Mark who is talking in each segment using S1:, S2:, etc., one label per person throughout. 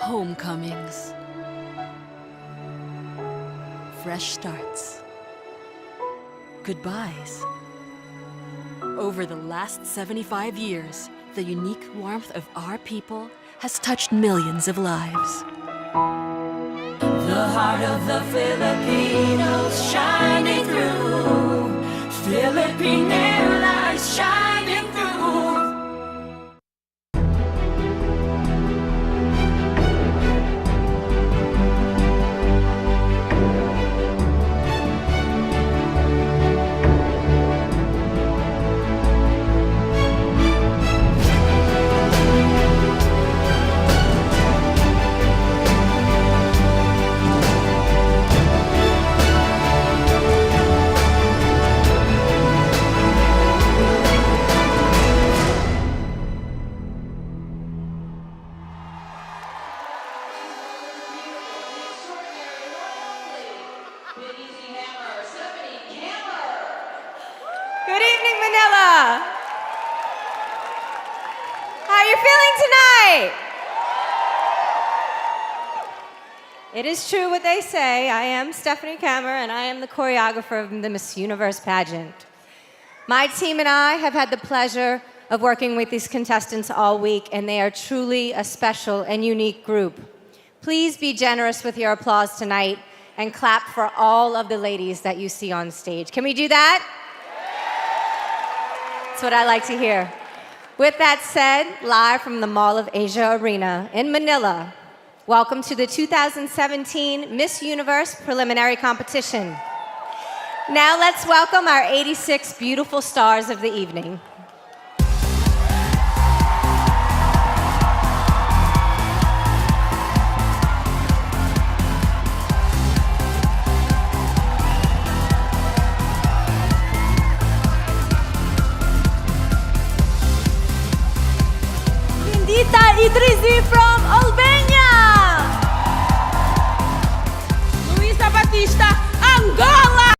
S1: Homecomings. Fresh starts. Goodbyes. Over the last 75 years, the unique warmth of our people has touched millions of lives.
S2: The heart of the Filipinos shining through. Filipinela is shining through.
S3: Good evening, Manila. How are you feeling tonight? It is true what they say. I am Stephanie Kammer, and I am the choreographer of the Miss Universe pageant. My team and I have had the pleasure of working with these contestants all week, and they are truly a special and unique group. Please be generous with your applause tonight and clap for all of the ladies that you see on stage. Can we do that? That's what I like to hear. With that said, live from the Mall of Asia Arena in Manila, welcome to the 2017 Miss Universe preliminary competition. Now let's welcome our 86 beautiful stars of the evening.
S4: Idrisi from Albania. Luisa Batista, Angola.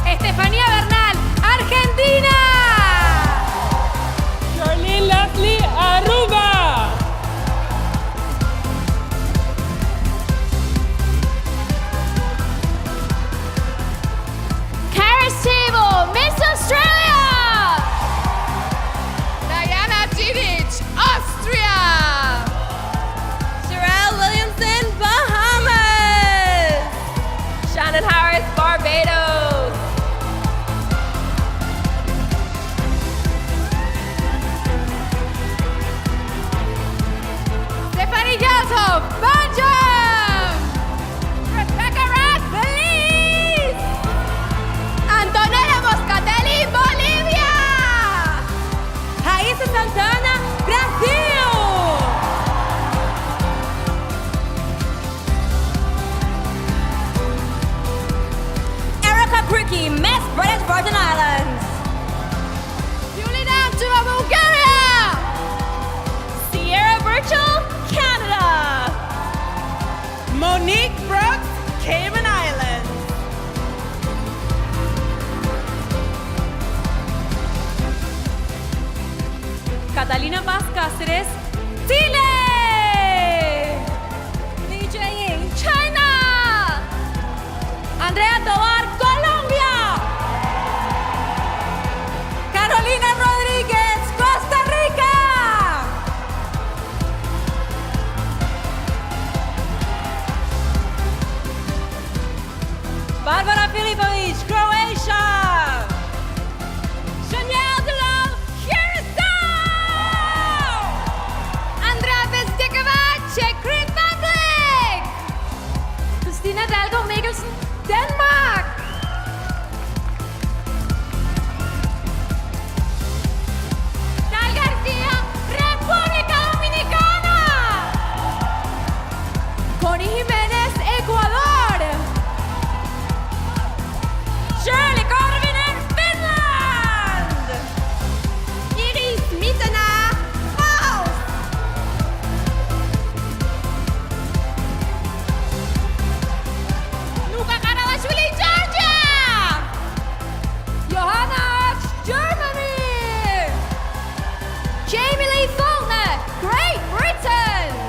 S4: Estefanía Bernal, Argentina. Charlene Leslie, Aruba. Karis Table, Miss Australia. Austria! Sherelle Williamson, Bahamas! Shannon Harris, Barbados! Stephanie Gelto, Belgium! Rebecca Rack, Belize! Antonella Moscatelli, Bolivia! Raíssa Santana, Brasil! Erica Cricky, Miss British Virgin Islands. Julie Dantuma, Bulgaria. Sierra Burchell, Canada. Monique Brooks, Cayman Islands. Catalina Paz Cáceres, Chile! Li Jiaying, China! Andrea Tovar, Colombia! Carolina Rodríguez, Costa Rica! Barbara Filipovic, Croatia! Chanel Delove, Czech Republic! Christina Dalgaard Mikkelsen, Denmark! Dal Garcia, República Dominicana! Connie Jiménez, Ecuador! Shirley Corvinen, Finland! Iris Mitena, Laos! Luca Karawashvili, Georgia! Johanna Arch, Germany! Jamie Lee Faulkner, Great Britain!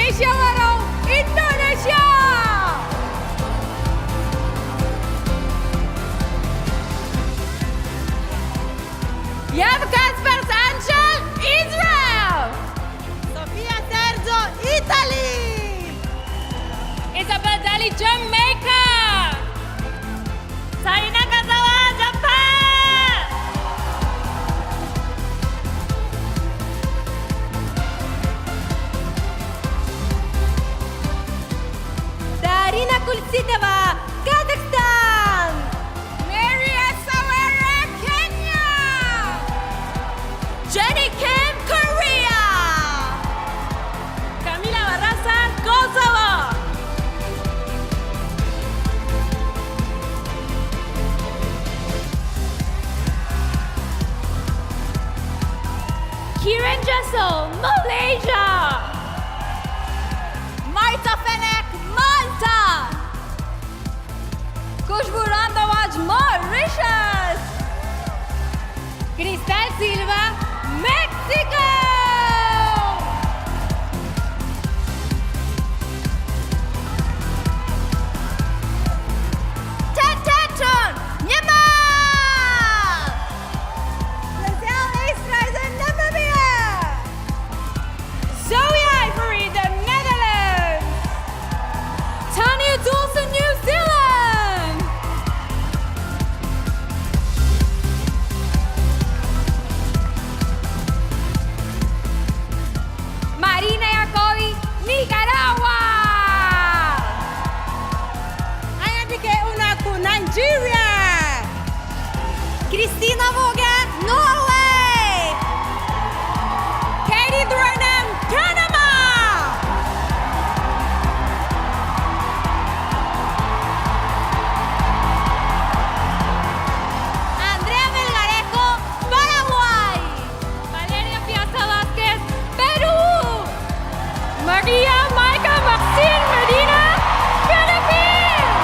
S4: Malaysia baru Indonesia. Jan Kacper Angel, Israel.
S5: Sofia Sergio, Italy!
S4: Isabel Dali, Jamaica. Sarina Kazawa, Japan.
S3: Darina Kulsitova, Kazakhstan.
S4: Mary Asawara, Kenya.
S3: Jenny Kim, Korea.
S4: Camila Barraza, Kosovo. Kieran Jessel, Malaysia. Marta Fenek, Malta. Kushbu Randawaj, Mauritius. Cristal Silva, Mexico. Ted Tanton, Myanmar.
S5: Lizelle Eastreizen, Namibia!
S4: Zoe Ivory, the Netherlands. Tanya Dawson, New Zealand. Marina Yacobi, Nicaragua.
S5: Ayandike Unaku, Nigeria!
S3: Christina Våge, Norway.
S4: Katie Threnham, Panama.
S3: Andrea Melgarejo, Paraguay.
S4: Valeria Piazza Vázquez, Perú. Maria Maika Maxine Medina, Philippines.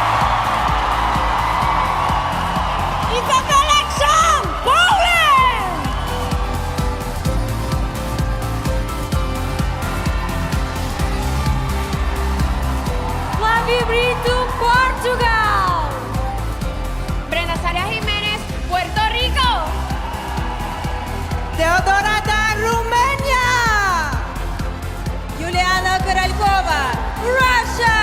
S4: Isabella Chang, Poland. Flavio Brito, Portugal. Brenda Saria Jiménez, Puerto Rico.
S5: Teodora Da, Romania! Juliana Korolькова, Russia!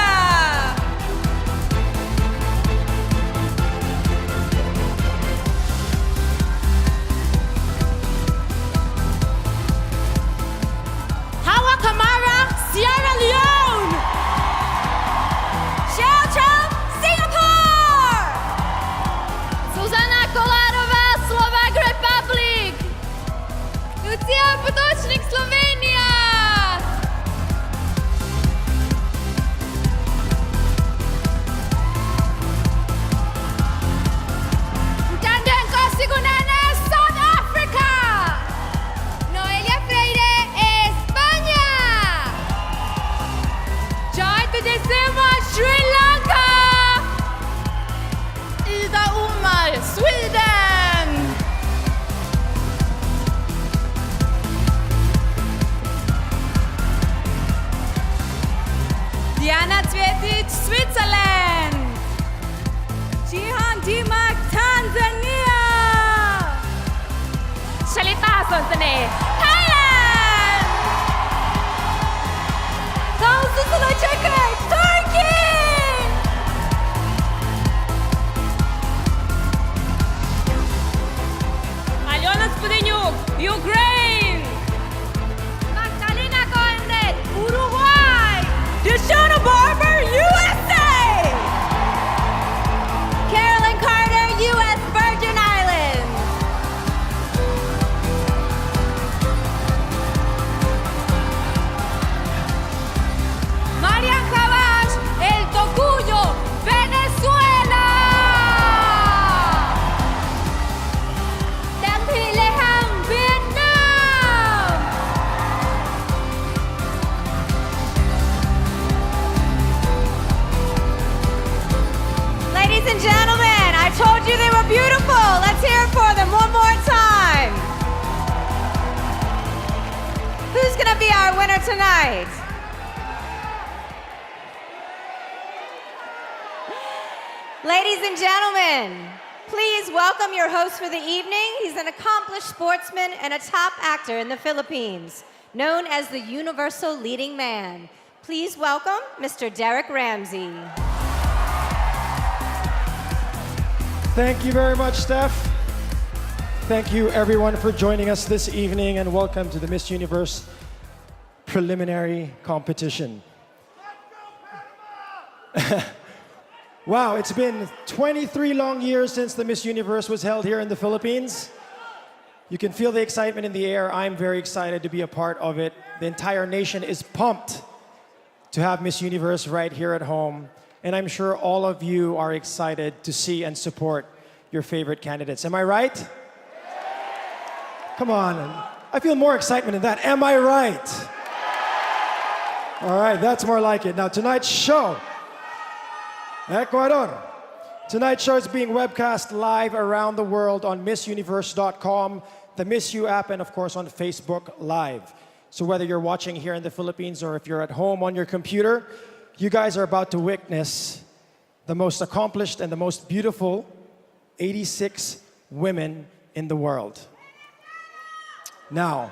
S4: Hawa Kamara, Sierra Leone. Xiao Chao, Singapore. Zuzana Kolarova, Slovak Republic. Lucia Potočnik, Slovenia. Dandenko Sigunene, South Africa. Noelia Freire, España. Joy Tedesema, Sri Lanka. Ida Umar, Sweden. Diana Cvjetic, Switzerland. Jihan Dimak, Tanzania. Shalita Sonsane, Thailand. Tansu Sulachekar, Turkey. Alyona Spudenyuk, Ukraine. Magdalena Coendet, Uruguay. Deshona Barber, USA. Carolyn Carter, U.S. Virgin Islands. Marian Javash, El Tocuyo, Venezuela. Đặng Thị Lê Hằng, Việt Nam.
S3: Ladies and gentlemen, I told you they were beautiful. Let's hear it for them one more time. Who's gonna be our winner tonight? Ladies and gentlemen, please welcome your host for the evening. He's an accomplished sportsman and a top actor in the Philippines, known as the Universal Leading Man. Please welcome Mr. Derek Ramsey.
S6: Thank you very much, Steph. Thank you, everyone, for joining us this evening, and welcome to the Miss Universe preliminary competition. Wow, it's been 23 long years since the Miss Universe was held here in the Philippines. You can feel the excitement in the air. I'm very excited to be a part of it. The entire nation is pumped to have Miss Universe right here at home. And I'm sure all of you are excited to see and support your favorite candidates. Am I right? Come on. I feel more excitement in that. Am I right? All right, that's more like it. Now, tonight's show, Ecuador. Tonight's show is being webcast live around the world on MissUniverse.com, the Miss You app, and of course on Facebook Live. So whether you're watching here in the Philippines or if you're at home on your computer, you guys are about to witness the most accomplished and the most beautiful 86 women in the world. Now,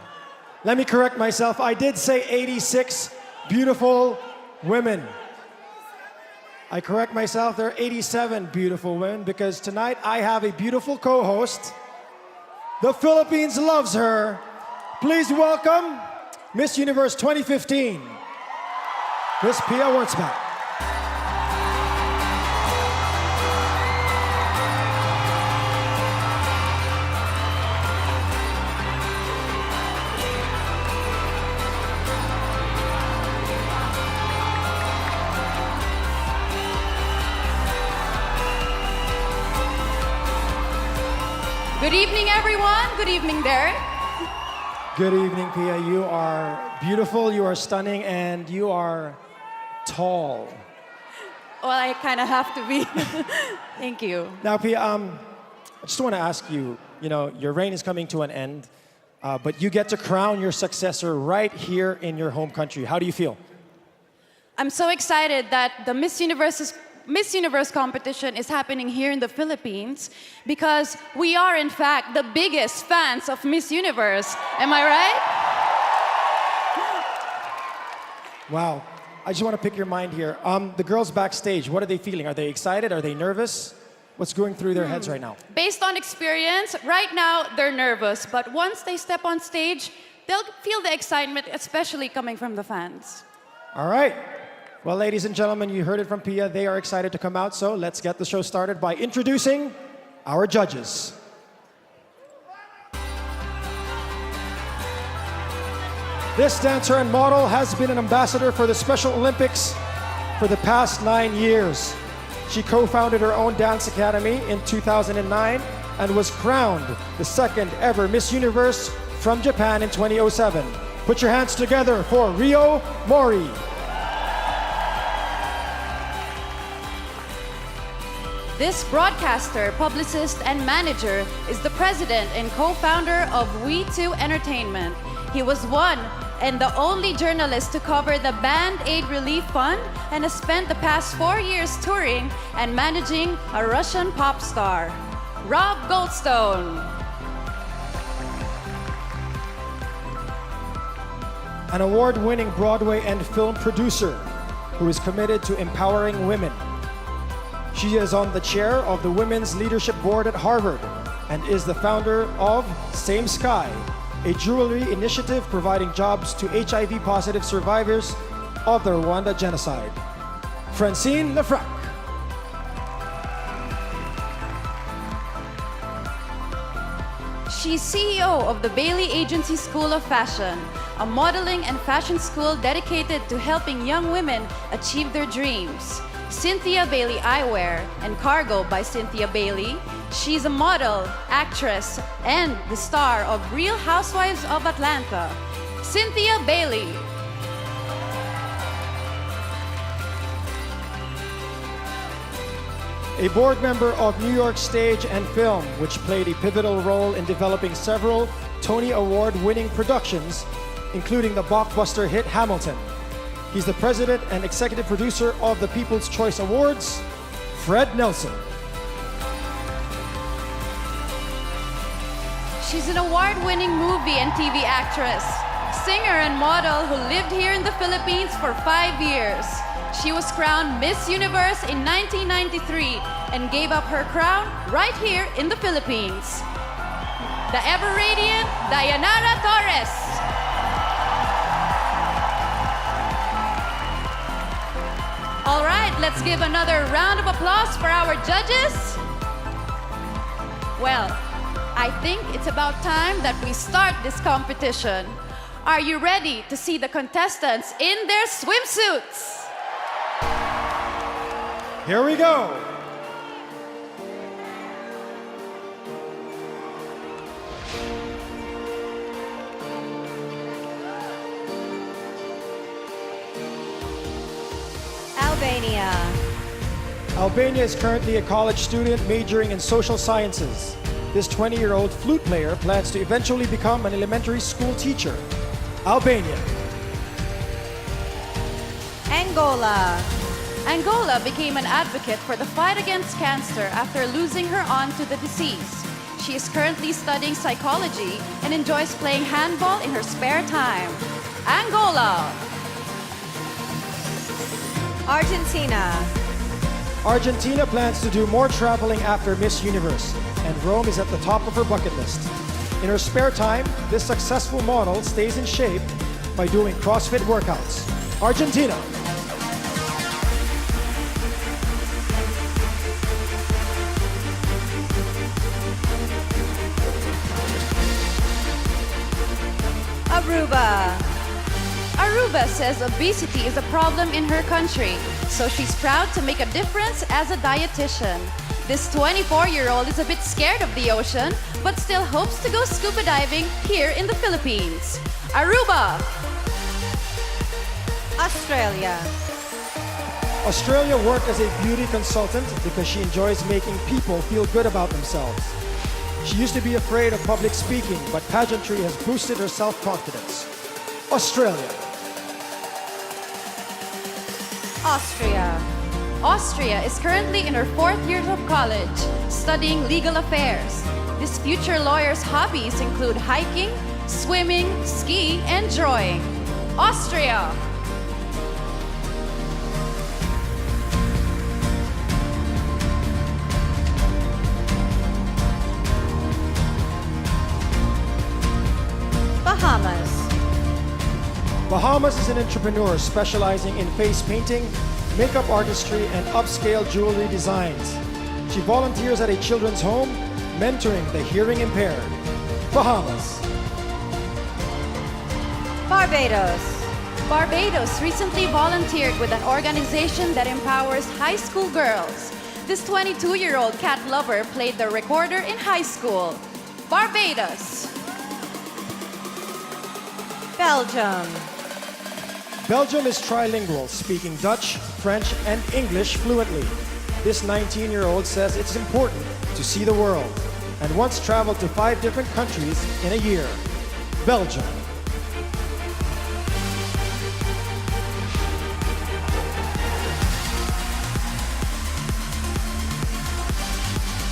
S6: let me correct myself. I did say 86 beautiful women. I correct myself, there are 87 beautiful women because tonight I have a beautiful co-host. The Philippines loves her. Please welcome Miss Universe 2015, Miss Pia Wurtzbach.
S4: Good evening, everyone. Good evening, Derek.
S6: Good evening, Pia. You are beautiful, you are stunning, and you are tall.
S4: Well, I kind of have to be. Thank you.
S6: Now, Pia, I just want to ask you, your reign is coming to an end, but you get to crown your successor right here in your home country. How do you feel?
S4: I'm so excited that the Miss Universe competition is happening here in the Philippines because we are, in fact, the biggest fans of Miss Universe. Am I right?
S6: Wow. I just want to pick your mind here. The girls backstage, what are they feeling? Are they excited? Are they nervous? What's going through their heads right now?
S4: Based on experience, right now they're nervous, but once they step on stage, they'll feel the excitement, especially coming from the fans.
S6: All right. Well, ladies and gentlemen, you heard it from Pia. They are excited to come out, so let's get the show started by introducing our judges. This dancer and model has been an ambassador for the Special Olympics for the past 9 years. She co-founded her own dance academy in 2009 and was crowned the second ever Miss Universe from Japan in 2007. Put your hands together for Rio Mori.
S4: This broadcaster, publicist, and manager is the president and co-founder of We2 Entertainment. He was one and the only journalist to cover the Band Aid Relief Fund and has spent the past 4 years touring and managing a Russian pop star, Rob Goldstone.
S6: An award-winning Broadway and film producer who is committed to empowering women. She is on the chair of the Women's Leadership Board at Harvard and is the founder of Same Sky, a jewelry initiative providing jobs to HIV-positive survivors of the Rwanda genocide. Francine Lefrak.
S4: She's CEO of the Bailey Agency School of Fashion, a modeling and fashion school dedicated to helping young women achieve their dreams. Cynthia Bailey Eyewear and Cargo by Cynthia Bailey. She's a model, actress, and the star of Real Housewives of Atlanta. Cynthia Bailey.
S6: A board member of New York Stage and Film, which played a pivotal role in developing several Tony Award-winning productions, including the blockbuster hit Hamilton. He's the president and executive producer of the People's Choice Awards, Fred Nelson.
S4: She's an award-winning movie and TV actress, singer and model who lived here in the Philippines for 5 years. She was crowned Miss Universe in 1993 and gave up her crown right here in the Philippines. The ever-radiant Dayanara Torres. All right, let's give another round of applause for our judges. Well, I think it's about time that we start this competition. Are you ready to see the contestants in their swimsuits?
S6: Here we go.
S3: Albania.
S6: Albania is currently a college student majoring in social sciences. This 20-year-old flute player plans to eventually become an elementary school teacher. Albania.
S3: Angola.
S4: Angola became an advocate for the fight against cancer after losing her aunt to the disease. She is currently studying psychology and enjoys playing handball in her spare time. Angola.
S3: Argentina.
S6: Argentina plans to do more traveling after Miss Universe, and Rome is at the top of her bucket list. In her spare time, this successful model stays in shape by doing CrossFit workouts. Argentina.
S3: Aruba.
S4: Aruba says obesity is a problem in her country, so she's proud to make a difference as a dietitian. This 24-year-old is a bit scared of the ocean, but still hopes to go scuba diving here in the Philippines. Aruba.
S3: Australia.
S6: Australia worked as a beauty consultant because she enjoys making people feel good about themselves. She used to be afraid of public speaking, but pageantry has boosted her self-confidence. Australia.
S3: Austria.
S4: Austria is currently in her 4th year of college, studying legal affairs. This future lawyer's hobbies include hiking, swimming, ski, and drawing. Austria.
S3: Bahamas.
S6: Bahamas is an entrepreneur specializing in face painting, makeup artistry, and upscale jewelry designs. She volunteers at a children's home, mentoring the hearing impaired. Bahamas.
S3: Barbados.
S4: Barbados recently volunteered with an organization that empowers high school girls. This 22-year-old cat lover played the recorder in high school. Barbados.
S3: Belgium.
S6: Belgium is trilingual, speaking Dutch, French, and English fluently. This 19-year-old says it's important to see the world and once traveled to 5 different countries in a year. Belgium.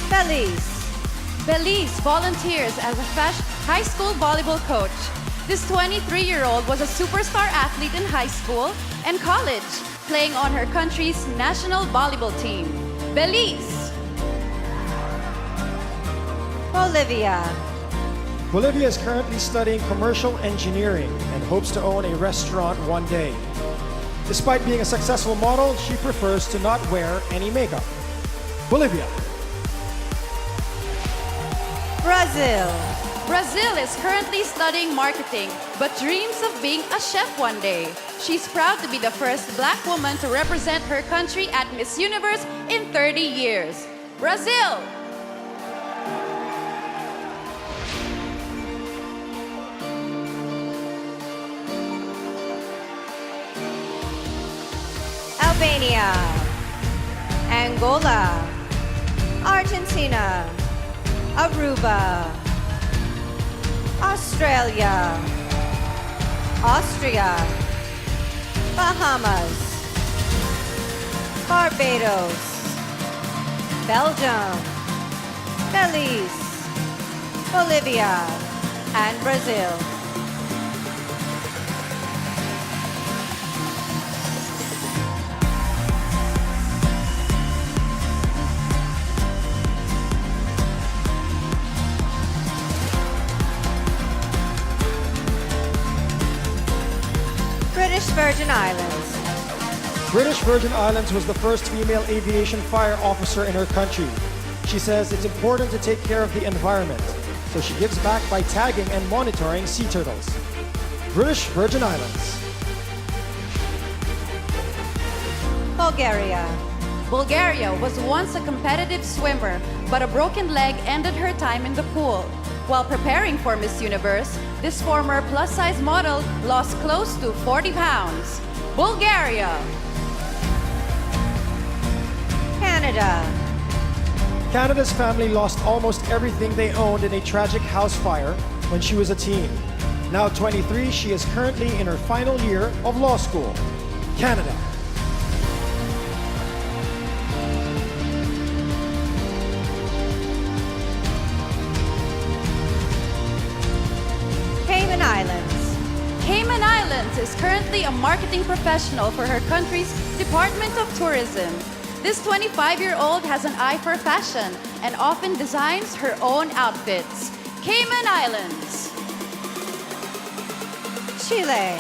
S3: Belize.
S4: Belize volunteers as a high school volleyball coach. This 23-year-old was a superstar athlete in high school and college, playing on her country's national volleyball team. Belize.
S3: Bolivia.
S6: Bolivia is currently studying commercial engineering and hopes to own a restaurant one day. Despite being a successful model, she prefers to not wear any makeup. Bolivia.
S3: Brazil.
S4: Brazil is currently studying marketing, but dreams of being a chef one day. She's proud to be the first black woman to represent her country at Miss Universe in 30 years. Brazil!
S3: Albania. Angola. Argentina. Aruba. Australia. Austria. Bahamas. Barbados. Belgium, Belize, Bolivia, and Brazil. British Virgin Islands.
S6: British Virgin Islands was the first female aviation fire officer in her country. She says it's important to take care of the environment, so she gives back by tagging and monitoring sea turtles. British Virgin Islands.
S3: Bulgaria.
S4: Bulgaria was once a competitive swimmer, but a broken leg ended her time in the pool. While preparing for Miss Universe, this former plus-size model lost close to 40 pounds. Bulgaria.
S3: Canada.
S6: Canada's family lost almost everything they owned in a tragic house fire when she was a teen. Now 23, she is currently in her final year of law school. Canada.
S3: Cayman Islands.
S4: Cayman Islands is currently a marketing professional for her country's Department of Tourism. This 25-year-old has an eye for fashion and often designs her own outfits. Cayman Islands.
S3: Chile.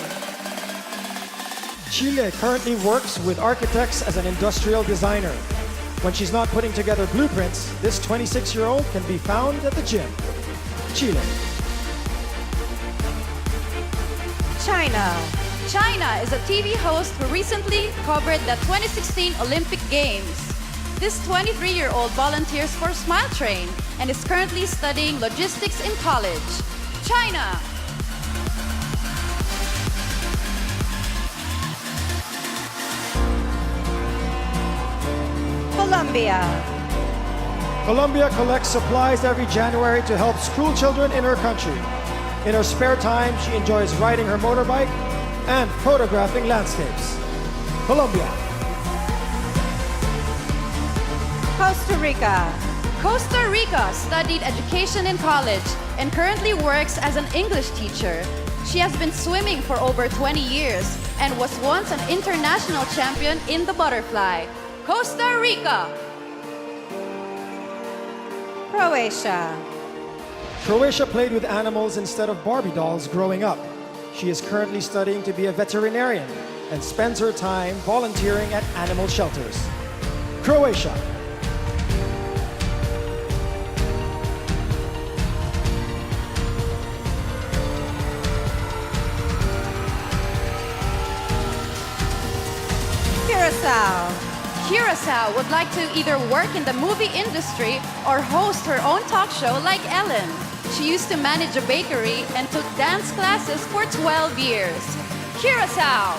S6: Chile currently works with architects as an industrial designer. When she's not putting together blueprints, this 26-year-old can be found at the gym. Chile.
S3: China.
S4: China is a TV host who recently covered the 2016 Olympic Games. This 23-year-old volunteers for Smile Train and is currently studying logistics in college. China.
S3: Colombia.
S6: Colombia collects supplies every January to help school children in her country. In her spare time, she enjoys riding her motorbike and photographing landscapes. Colombia.
S3: Costa Rica.
S4: Costa Rica studied education in college and currently works as an English teacher. She has been swimming for over 20 years and was once an international champion in the butterfly. Costa Rica.
S3: Croatia.
S6: Croatia played with animals instead of Barbie dolls growing up. She is currently studying to be a veterinarian and spends her time volunteering at animal shelters. Croatia.
S3: Curacao.
S4: Curacao would like to either work in the movie industry or host her own talk show like Ellen. She used to manage a bakery and took dance classes for 12 years. Curacao.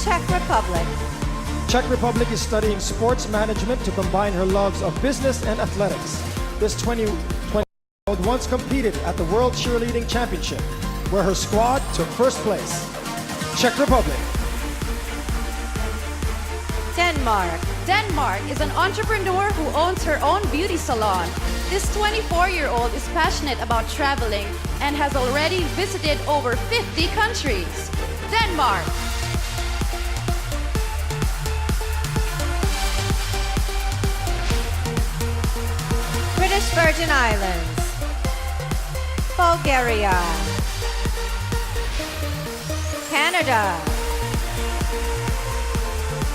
S3: Czech Republic.
S6: Czech Republic is studying sports management to combine her loves of business and athletics. This 20-year-old once competed at the World Cheerleading Championship, where her squad took first place. Czech Republic.
S3: Denmark.
S4: Denmark is an entrepreneur who owns her own beauty salon. This 24-year-old is passionate about traveling and has already visited over 50 countries. Denmark.
S3: British Virgin Islands. Bulgaria. Canada.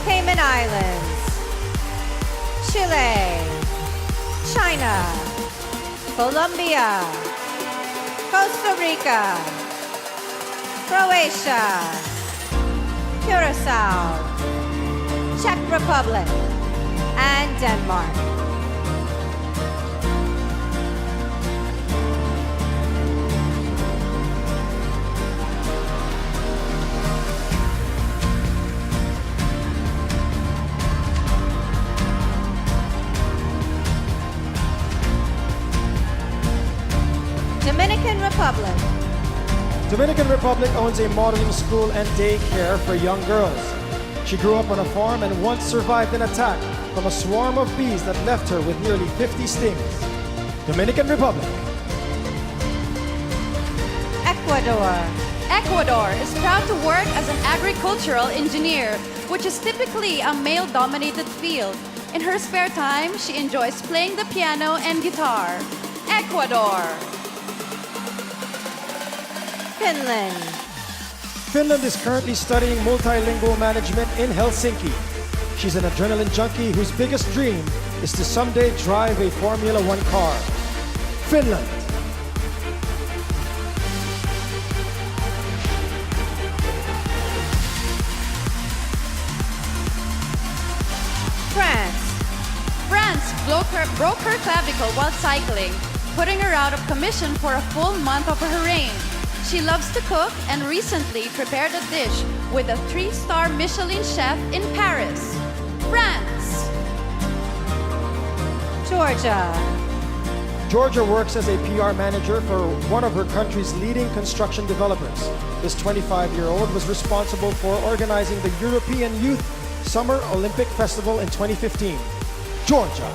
S3: Cayman Islands. Chile. China. Colombia. Costa Rica. Croatia. Curacao. Czech Republic. And Denmark. Dominican Republic.
S6: Dominican Republic owns a modeling school and daycare for young girls. She grew up on a farm and once survived an attack from a swarm of bees that left her with nearly 50 stings. Dominican Republic.
S3: Ecuador.
S4: Ecuador is proud to work as an agricultural engineer, which is typically a male-dominated field. In her spare time, she enjoys playing the piano and guitar. Ecuador.
S3: Finland.
S6: Finland is currently studying multilingual management in Helsinki. She's an adrenaline junkie whose biggest dream is to someday drive a Formula One car. Finland.
S3: France.
S4: France broke her clavicle while cycling, putting her out of commission for a full month of her reign. She loves to cook and recently prepared a dish with a 3-star Michelin chef in Paris. France.
S3: Georgia.
S6: Georgia works as a PR manager for one of her country's leading construction developers. This 25-year-old was responsible for organizing the European Youth Summer Olympic Festival in 2015. Georgia.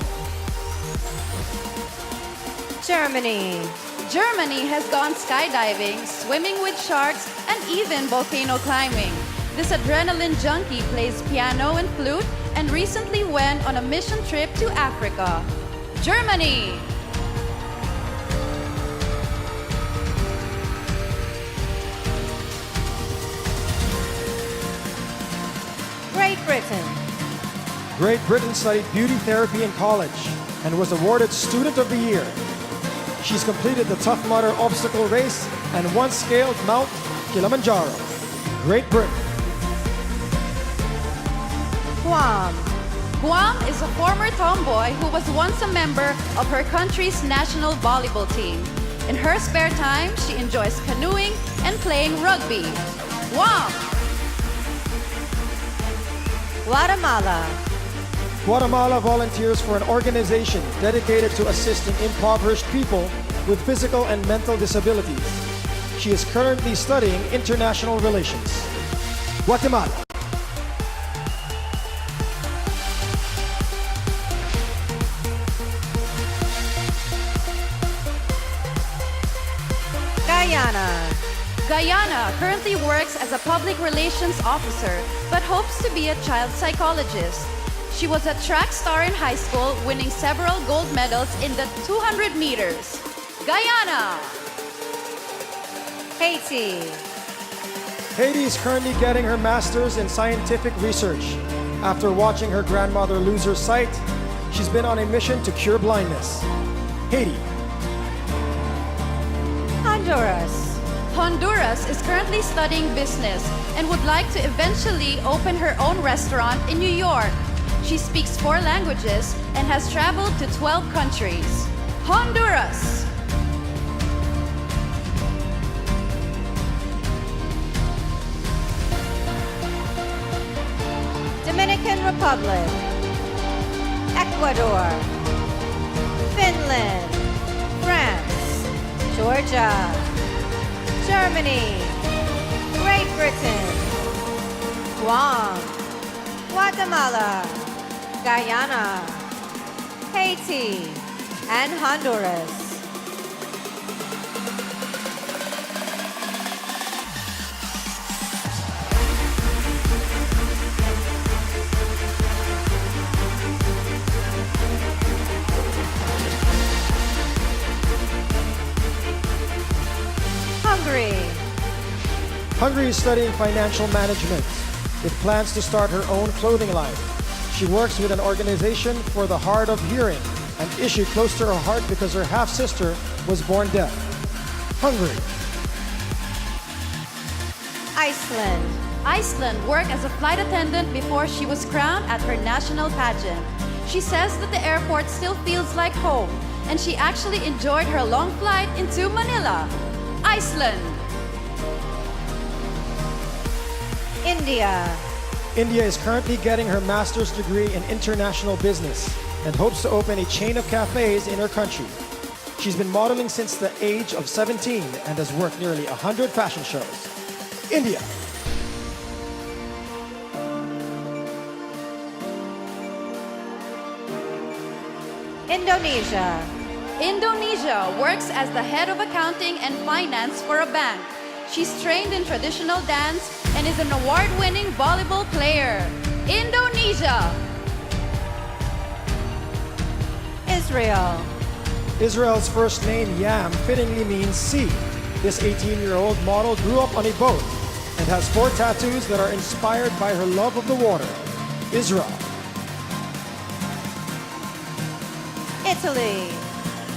S3: Germany.
S4: Germany has gone skydiving, swimming with sharks, and even volcano climbing. This adrenaline junkie plays piano and flute and recently went on a mission trip to Africa. Germany.
S3: Great Britain.
S6: Great Britain studied beauty therapy in college and was awarded Student of the Year. She's completed the Tough Mudder obstacle race and once scaled Mount Kilimanjaro. Great Britain.
S3: Guam.
S4: Guam is a former tomboy who was once a member of her country's national volleyball team. In her spare time, she enjoys canoeing and playing rugby. Guam.
S3: Guatemala.
S6: Guatemala volunteers for an organization dedicated to assisting impoverished people with physical and mental disabilities. She is currently studying international relations. Guatemala.
S3: Guyana.
S4: Guyana currently works as a public relations officer but hopes to be a child psychologist. She was a track star in high school, winning several gold medals in the 200 meters. Guyana.
S3: Haiti.
S6: Haiti is currently getting her master's in scientific research. After watching her grandmother lose her sight, she's been on a mission to cure blindness. Haiti.
S3: Honduras.
S4: Honduras is currently studying business and would like to eventually open her own restaurant in New York. She speaks 4 languages and has traveled to 12 countries. Honduras.
S3: Dominican Republic. Ecuador. Finland. France. Georgia. Germany. Great Britain. Guam. Guatemala. Guyana, Haiti, and Honduras. Hungary.
S6: Hungary is studying financial management with plans to start her own clothing line. She works with an organization for the hard of hearing, an issue close to her heart because her half-sister was born deaf. Hungary.
S3: Iceland.
S4: Iceland worked as a flight attendant before she was crowned at her national pageant. She says that the airport still feels like home, and she actually enjoyed her long flight into Manila. Iceland.
S3: India.
S6: India is currently getting her master's degree in international business and hopes to open a chain of cafes in her country. She's been modeling since the age of 17 and has worked nearly 100 fashion shows. India.
S3: Indonesia.
S4: Indonesia works as the head of accounting and finance for a bank. She's trained in traditional dance and is an award-winning volleyball player. Indonesia.
S3: Israel.
S6: Israel's first name, Yam, fittingly means sea. This 18-year-old model grew up on a boat and has 4 tattoos that are inspired by her love of the water. Israel.
S3: Italy.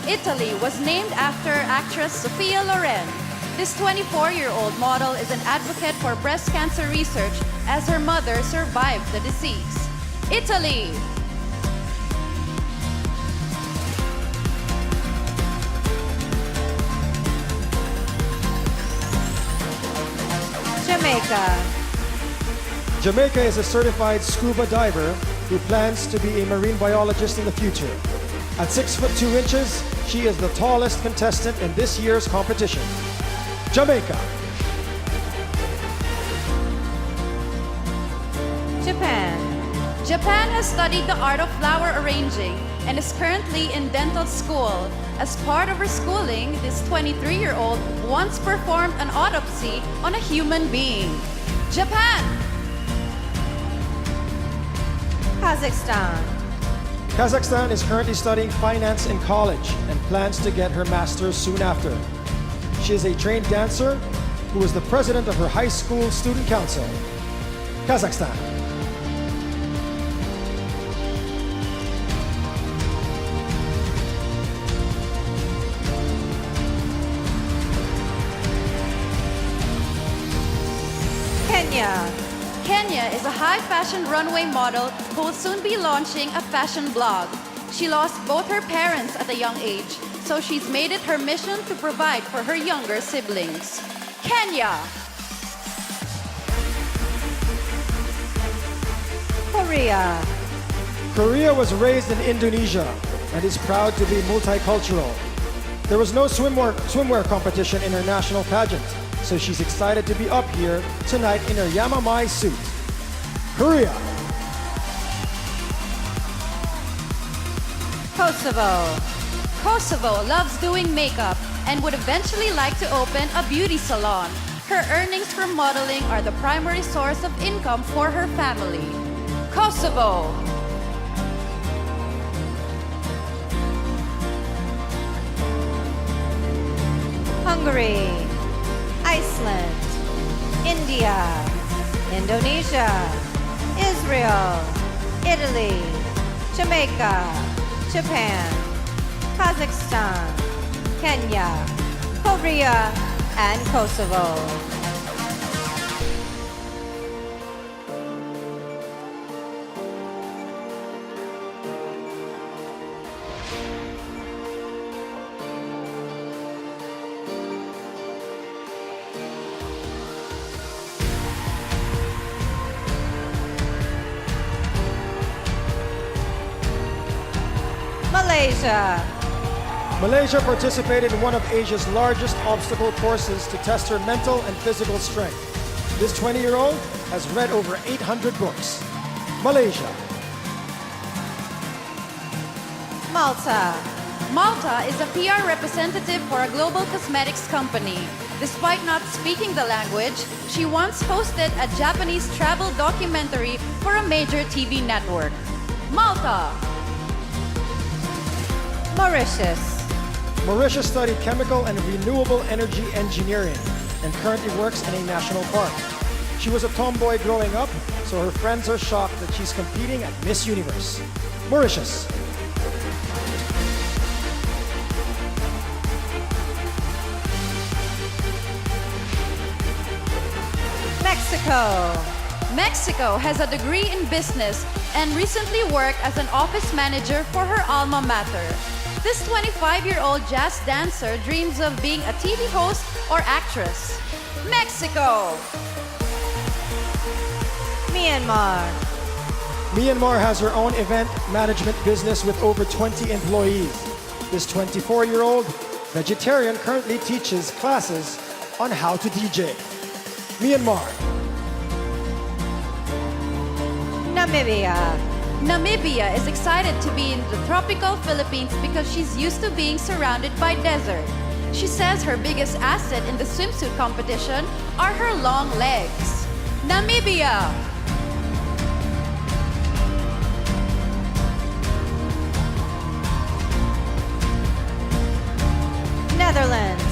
S4: Italy was named after actress Sophia Loren. This 24-year-old model is an advocate for breast cancer research as her mother survived the disease. Italy.
S3: Jamaica.
S6: Jamaica is a certified scuba diver who plans to be a marine biologist in the future. At 6 foot 2 inches, she is the tallest contestant in this year's competition. Jamaica.
S3: Japan.
S4: Japan has studied the art of flower arranging and is currently in dental school. As part of her schooling, this 23-year-old once performed an autopsy on a human being. Japan.
S3: Kazakhstan.
S6: Kazakhstan is currently studying finance in college and plans to get her master's soon after. She is a trained dancer who is the president of her high school student council. Kazakhstan.
S3: Kenya.
S4: Kenya is a high fashion runway model who will soon be launching a fashion blog. She lost both her parents at a young age, so she's made it her mission to provide for her younger siblings. Kenya.
S3: Korea.
S6: Korea was raised in Indonesia and is proud to be multicultural. There was no swimwear competition in her national pageant, so she's excited to be up here tonight in her Yamamai suit. Korea.
S3: Kosovo.
S4: Kosovo loves doing makeup and would eventually like to open a beauty salon. Her earnings from modeling are the primary source of income for her family. Kosovo.
S3: Hungary. Iceland. India. Indonesia. Israel. Italy. Jamaica. Japan. Kazakhstan. Kenya. Korea. And Kosovo. Malaysia.
S6: Malaysia participated in one of Asia's largest obstacle courses to test her mental and physical strength. This 20-year-old has read over 800 books. Malaysia.
S3: Malta.
S4: Malta is a PR representative for a global cosmetics company. Despite not speaking the language, she once hosted a Japanese travel documentary for a major TV network. Malta.
S3: Mauritius.
S6: Mauritius studied chemical and renewable energy engineering and currently works in a national park. She was a tomboy growing up, so her friends are shocked that she's competing at Miss Universe. Mauritius.
S3: Mexico.
S4: Mexico has a degree in business and recently worked as an office manager for her alma mater. This 25-year-old jazz dancer dreams of being a TV host or actress. Mexico.
S3: Myanmar.
S6: Myanmar has her own event management business with over 20 employees. This 24-year-old vegetarian currently teaches classes on how to DJ. Myanmar.
S3: Namibia.
S4: Namibia is excited to be in the tropical Philippines because she's used to being surrounded by desert. She says her biggest asset in the swimsuit competition are her long legs. Namibia!
S3: Netherlands.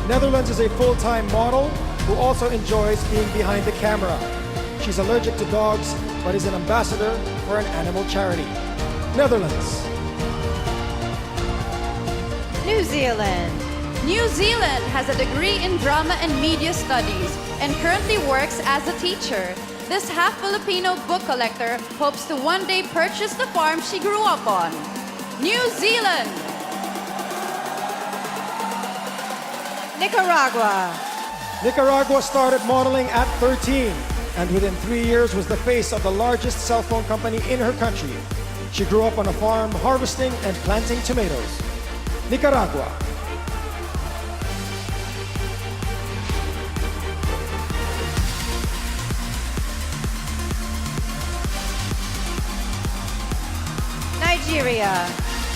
S6: Netherlands is a full-time model who also enjoys being behind the camera. She's allergic to dogs, but is an ambassador for an animal charity. Netherlands.
S3: New Zealand.
S4: New Zealand has a degree in drama and media studies and currently works as a teacher. This half-Filipino book collector hopes to one day purchase the farm she grew up on. New Zealand!
S3: Nicaragua.
S6: Nicaragua started modeling at 13 and within 3 years was the face of the largest cell phone company in her country. She grew up on a farm harvesting and planting tomatoes. Nicaragua.
S3: Nigeria.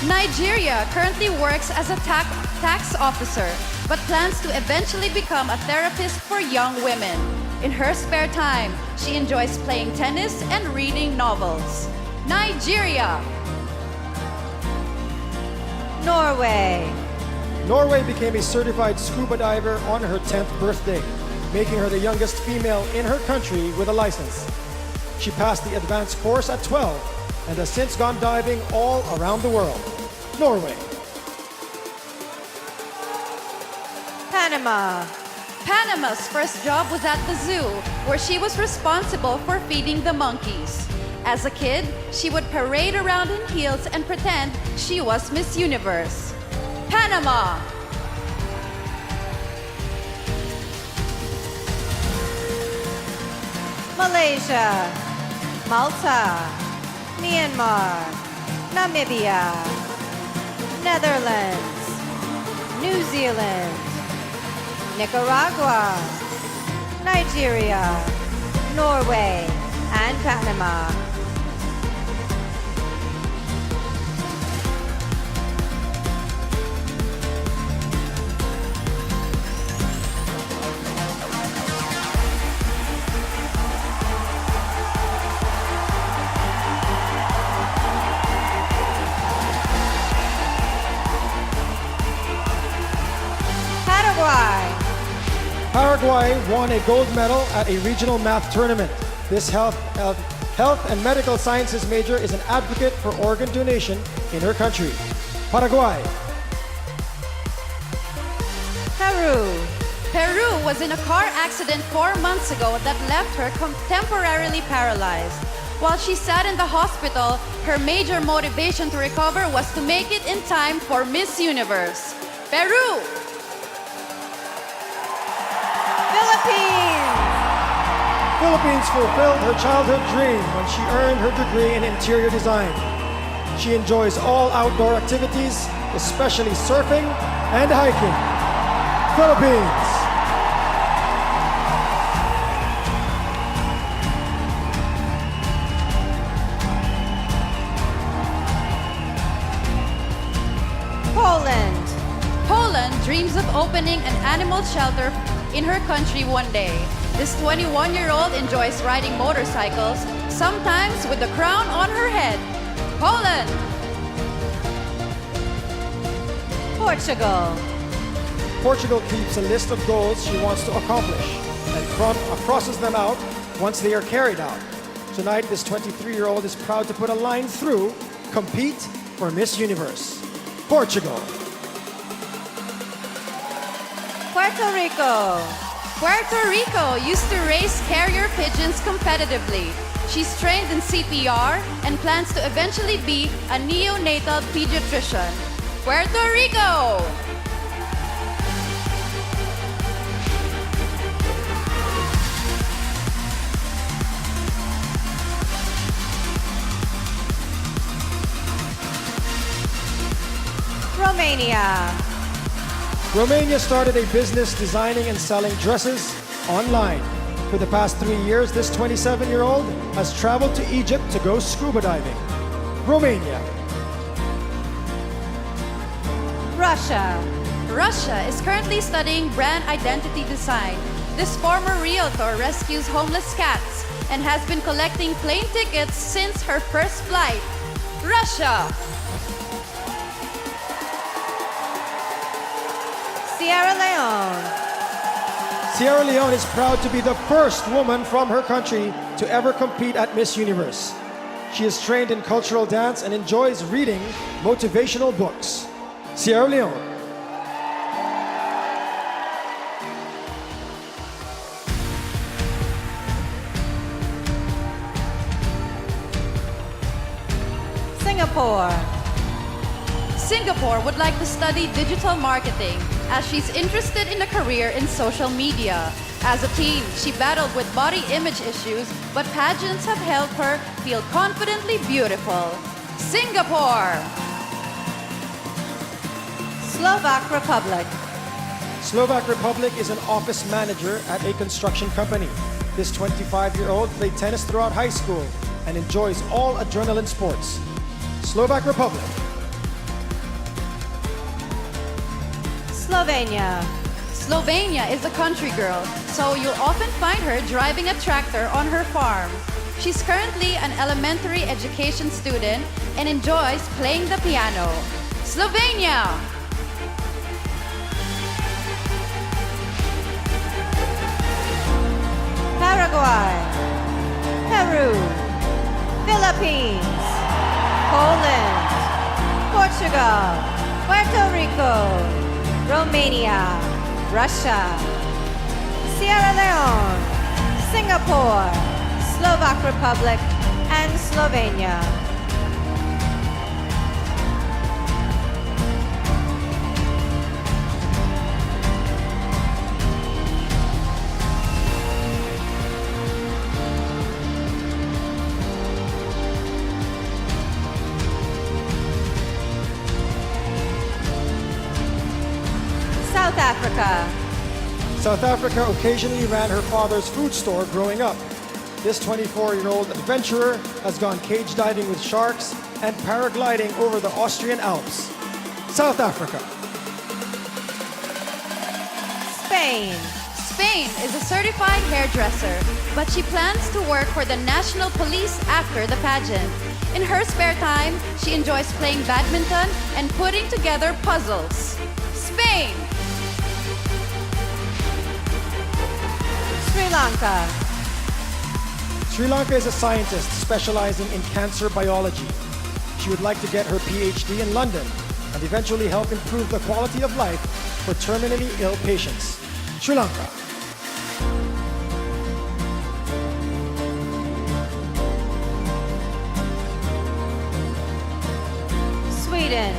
S4: Nigeria currently works as a tax officer, but plans to eventually become a therapist for young women. In her spare time, she enjoys playing tennis and reading novels. Nigeria!
S3: Norway.
S6: Norway became a certified scuba diver on her 10th birthday, making her the youngest female in her country with a license. She passed the advanced course at 12 and has since gone diving all around the world. Norway.
S3: Panama.
S4: Panama's first job was at the zoo, where she was responsible for feeding the monkeys. As a kid, she would parade around in heels and pretend she was Miss Universe. Panama!
S3: Malaysia. Malta. Myanmar. Namibia. Netherlands. New Zealand. Nicaragua. Nigeria. Norway. And Panama.
S6: Paraguay won a gold medal at a regional math tournament. This health and medical sciences major is an advocate for organ donation in her country. Paraguay.
S3: Peru.
S4: Peru was in a car accident 4 months ago that left her temporarily paralyzed. While she sat in the hospital, her major motivation to recover was to make it in time for Miss Universe. Peru!
S6: Philippines fulfilled her childhood dream when she earned her degree in interior design. She enjoys all outdoor activities, especially surfing and hiking. Philippines.
S3: Poland.
S4: Poland dreams of opening an animal shelter in her country one day. This 21-year-old enjoys riding motorcycles, sometimes with the crown on her head. Poland!
S3: Portugal.
S6: Portugal keeps a list of goals she wants to accomplish and crosses them out once they are carried out. Tonight, this 23-year-old is proud to put a line through, compete for Miss Universe. Portugal.
S3: Puerto Rico.
S4: Puerto Rico used to raise carrier pigeons competitively. She's trained in CPR and plans to eventually be a neonatal pediatrician. Puerto Rico!
S3: Romania.
S6: Romania started a business designing and selling dresses online. For the past 3 years, this 27-year-old has traveled to Egypt to go scuba diving. Romania.
S3: Russia.
S4: Russia is currently studying brand identity design. This former realtor rescues homeless cats and has been collecting plane tickets since her first flight. Russia.
S3: Sierra Leone.
S6: Sierra Leone is proud to be the first woman from her country to ever compete at Miss Universe. She is trained in cultural dance and enjoys reading motivational books. Sierra Leone.
S3: Singapore.
S4: Singapore would like to study digital marketing as she's interested in a career in social media. As a teen, she battled with body image issues, but pageants have helped her feel confidently beautiful. Singapore.
S3: Slovak Republic.
S6: Slovak Republic is an office manager at a construction company. This 25-year-old played tennis throughout high school and enjoys all adrenaline sports. Slovak Republic.
S3: Slovenia.
S4: Slovenia is a country girl, so you'll often find her driving a tractor on her farm. She's currently an elementary education student and enjoys playing the piano. Slovenia.
S3: Paraguay. Peru. Philippines. Poland. Portugal. Puerto Rico. Romania. Russia. Sierra Leone. Singapore. Slovak Republic. And Slovenia. South Africa.
S6: South Africa occasionally ran her father's food store growing up. This 24-year-old adventurer has gone cage diving with sharks and paragliding over the Austrian Alps. South Africa.
S3: Spain.
S4: Spain is a certified hairdresser, but she plans to work for the national police after the pageant. In her spare time, she enjoys playing badminton and putting together puzzles. Spain.
S3: Sri Lanka.
S6: Sri Lanka is a scientist specializing in cancer biology. She would like to get her PhD in London and eventually help improve the quality of life for terminally ill patients. Sri Lanka.
S3: Sweden.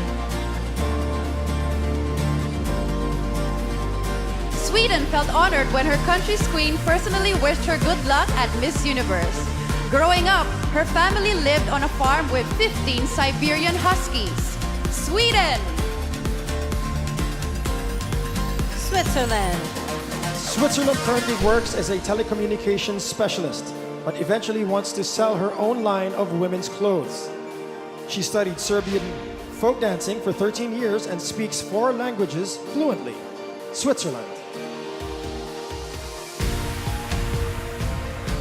S4: Sweden felt honored when her country's queen personally wished her good luck at Miss Universe. Growing up, her family lived on a farm with 15 Siberian Huskies. Sweden.
S3: Switzerland.
S6: Switzerland currently works as a telecommunications specialist, but eventually wants to sell her own line of women's clothes. She studied Serbian folk dancing for 13 years and speaks 4 languages fluently. Switzerland.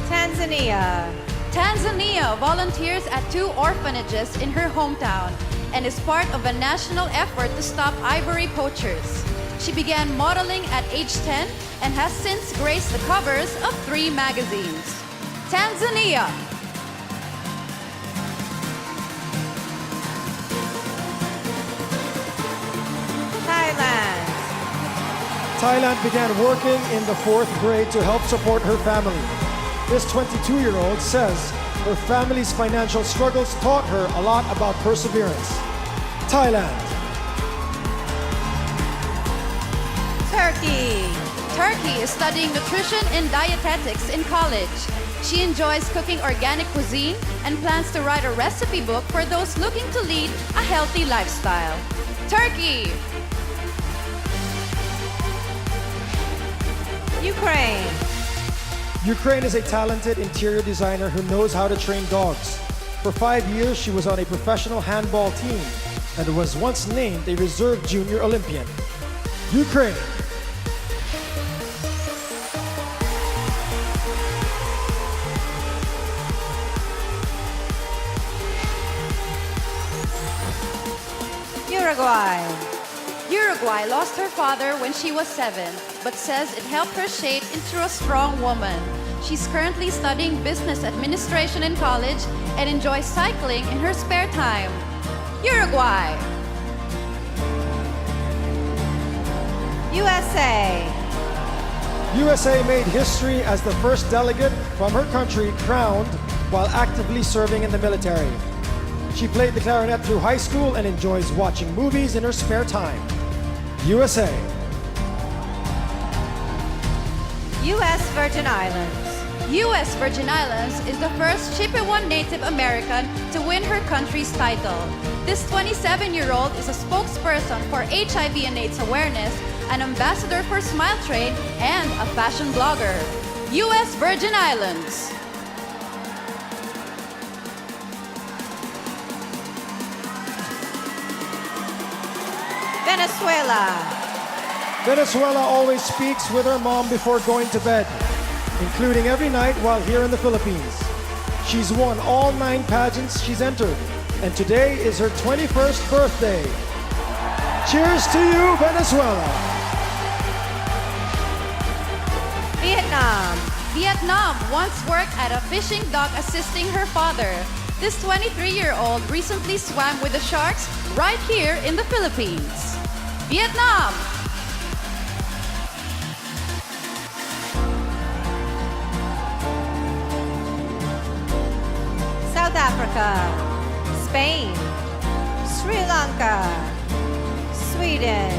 S3: Tanzania.
S4: Tanzania volunteers at 2 orphanages in her hometown and is part of a national effort to stop ivory poachers. She began modeling at age 10 and has since graced the covers of 3 magazines. Tanzania.
S3: Thailand.
S6: Thailand began working in the 4th grade to help support her family. This 22-year-old says her family's financial struggles taught her a lot about perseverance. Thailand.
S3: Turkey.
S4: Turkey is studying nutrition and dietetics in college. She enjoys cooking organic cuisine and plans to write a recipe book for those looking to lead a healthy lifestyle. Turkey.
S3: Ukraine.
S6: Ukraine is a talented interior designer who knows how to train dogs. For 5 years, she was on a professional handball team and was once named a reserve junior Olympian. Ukraine.
S3: Uruguay.
S4: Uruguay lost her father when she was 7, but says it helped her shape into a strong woman. She's currently studying business administration in college and enjoys cycling in her spare time. Uruguay.
S3: USA.
S6: USA made history as the first delegate from her country crowned while actively serving in the military. She played the clarinet through high school and enjoys watching movies in her spare time. USA.
S3: U.S. Virgin Islands.
S4: U.S. Virgin Islands is the first Chippewa Native American to win her country's title. This 27-year-old is a spokesperson for HIV and AIDS awareness, an ambassador for Smile Trade, and a fashion blogger. U.S. Virgin Islands.
S3: Venezuela.
S6: Venezuela always speaks with her mom before going to bed, including every night while here in the Philippines. She's won all 9 pageants she's entered, and today is her 21st birthday. Cheers to you, Venezuela!
S3: Vietnam.
S4: Vietnam once worked at a fishing dock assisting her father. This 23-year-old recently swam with the sharks right here in the Philippines. Vietnam.
S3: South Africa. Spain. Sri Lanka. Sweden.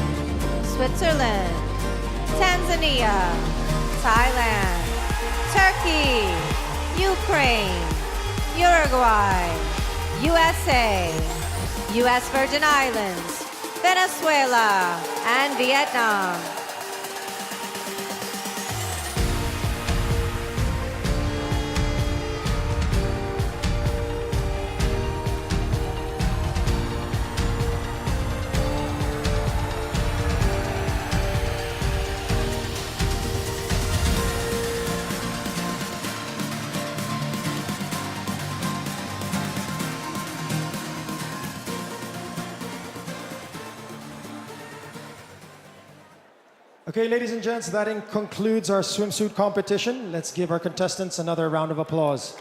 S3: Switzerland. Tanzania. Thailand. Turkey. Ukraine. Uruguay. USA. U.S. Virgin Islands. Venezuela. And Vietnam.
S6: Okay, ladies and gents, that concludes our swimsuit competition. Let's give our contestants another round of applause.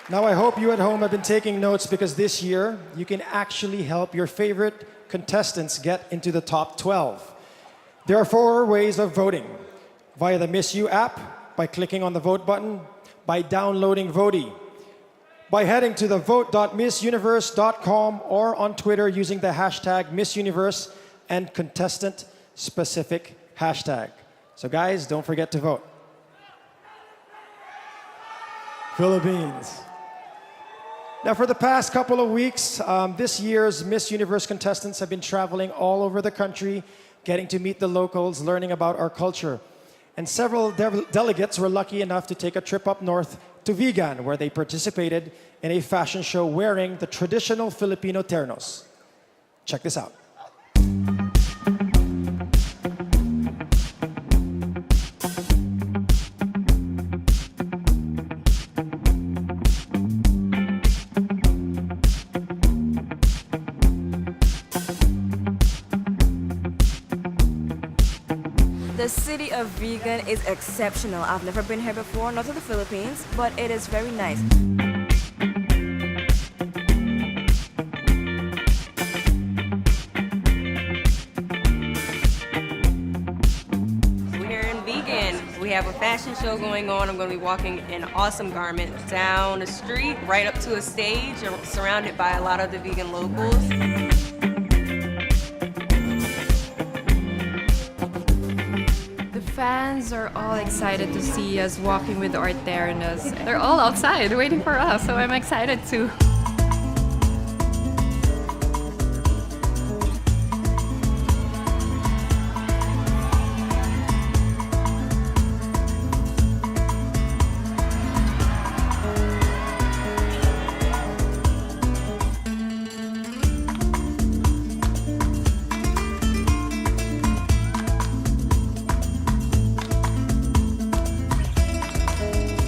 S6: Now, I hope you at home have been taking notes because this year you can actually help your favorite contestants get into the top 12. There are 4 ways of voting: via the Miss You app, by clicking on the vote button, by downloading Voti, by heading to the vote.missuniverse.com, or on Twitter using the hashtag MissUniverse and contestant-specific hashtag. So guys, don't forget to vote. Philippines. Now, for the past couple of weeks, this year's Miss Universe contestants have been traveling all over the country, getting to meet the locals, learning about our culture. And several delegates were lucky enough to take a trip up north to Vigan, where they participated in a fashion show wearing the traditional Filipino ternos. Check this out.
S7: The city of Vigan is exceptional. I've never been here before, not to the Philippines, but it is very nice.
S8: We're in Vigan. We have a fashion show going on. I'm going to be walking in awesome garments down the street, right up to a stage, surrounded by a lot of the vegan locals.
S9: Fans are all excited to see us walking with our ternos. They're all outside waiting for us, so I'm excited too.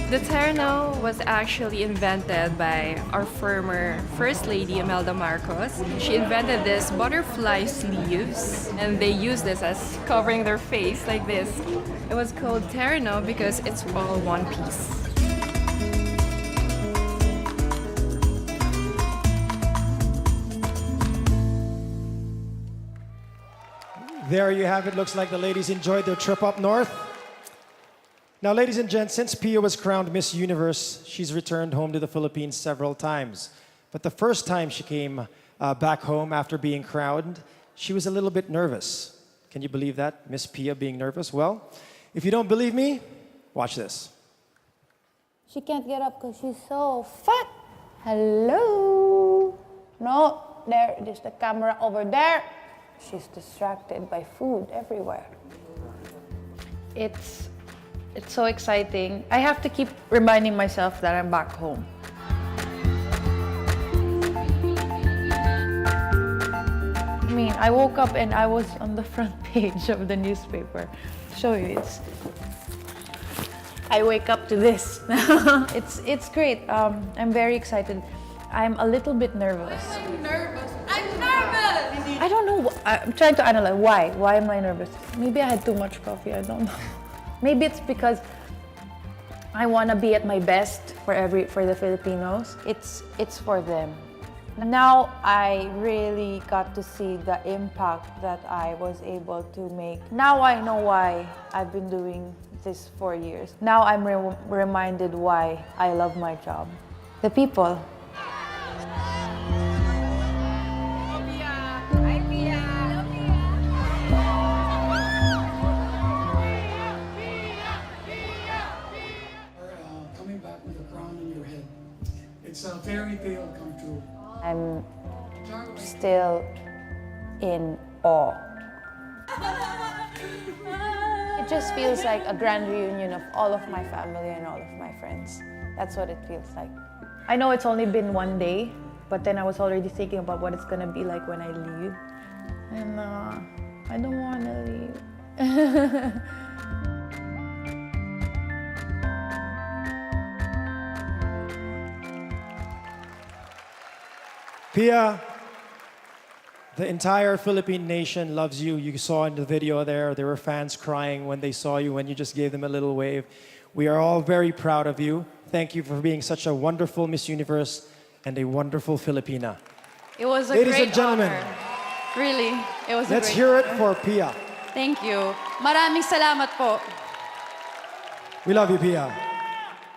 S9: The terno was actually invented by our former First Lady, Imelda Marcos. She invented this butterfly sleeves, and they use this as covering their face like this. It was called terno because it's all one piece.
S6: There you have it. Looks like the ladies enjoyed their trip up north. Now, ladies and gents, since Pia was crowned Miss Universe, she's returned home to the Philippines several times. But the first time she came back home after being crowned, she was a little bit nervous. Can you believe that, Miss Pia being nervous? Well, if you don't believe me, watch this.
S10: She can't get up because she's so fat. Hello? No, there's the camera over there. She's distracted by food everywhere. It's so exciting. I have to keep reminding myself that I'm back home. I mean, I woke up and I was on the front page of the newspaper. Show you, I wake up to this. It's great. I'm very excited. I'm a little bit nervous.
S5: I'm nervous.
S10: I don't know. I'm trying to analyze why. Why am I nervous? Maybe I had too much coffee. I don't know. Maybe it's because I want to be at my best for the Filipinos. It's for them. Now I really got to see the impact that I was able to make. Now I know why I've been doing this for years. Now I'm reminded why I love my job. The people.
S11: Coming back with a crown on your head. It's a fairy tale come true.
S10: I'm still in awe. It just feels like a grand reunion of all of my family and all of my friends. That's what it feels like. I know it's only been one day, but then I was already thinking about what it's gonna be like when I leave. And I don't wanna leave.
S6: Pia, the entire Philippine nation loves you. You saw in the video there were fans crying when they saw you, when you just gave them a little wave. We are all very proud of you. Thank you for being such a wonderful Miss Universe and a wonderful Filipina.
S4: It was a
S6: Ladies
S4: great
S6: and gentlemen,
S4: honor. Really, it was
S6: let's
S4: a great
S6: hear it
S4: honor.
S6: for Pia.
S4: Thank you. Maraming salamat po.
S6: We love you, Pia.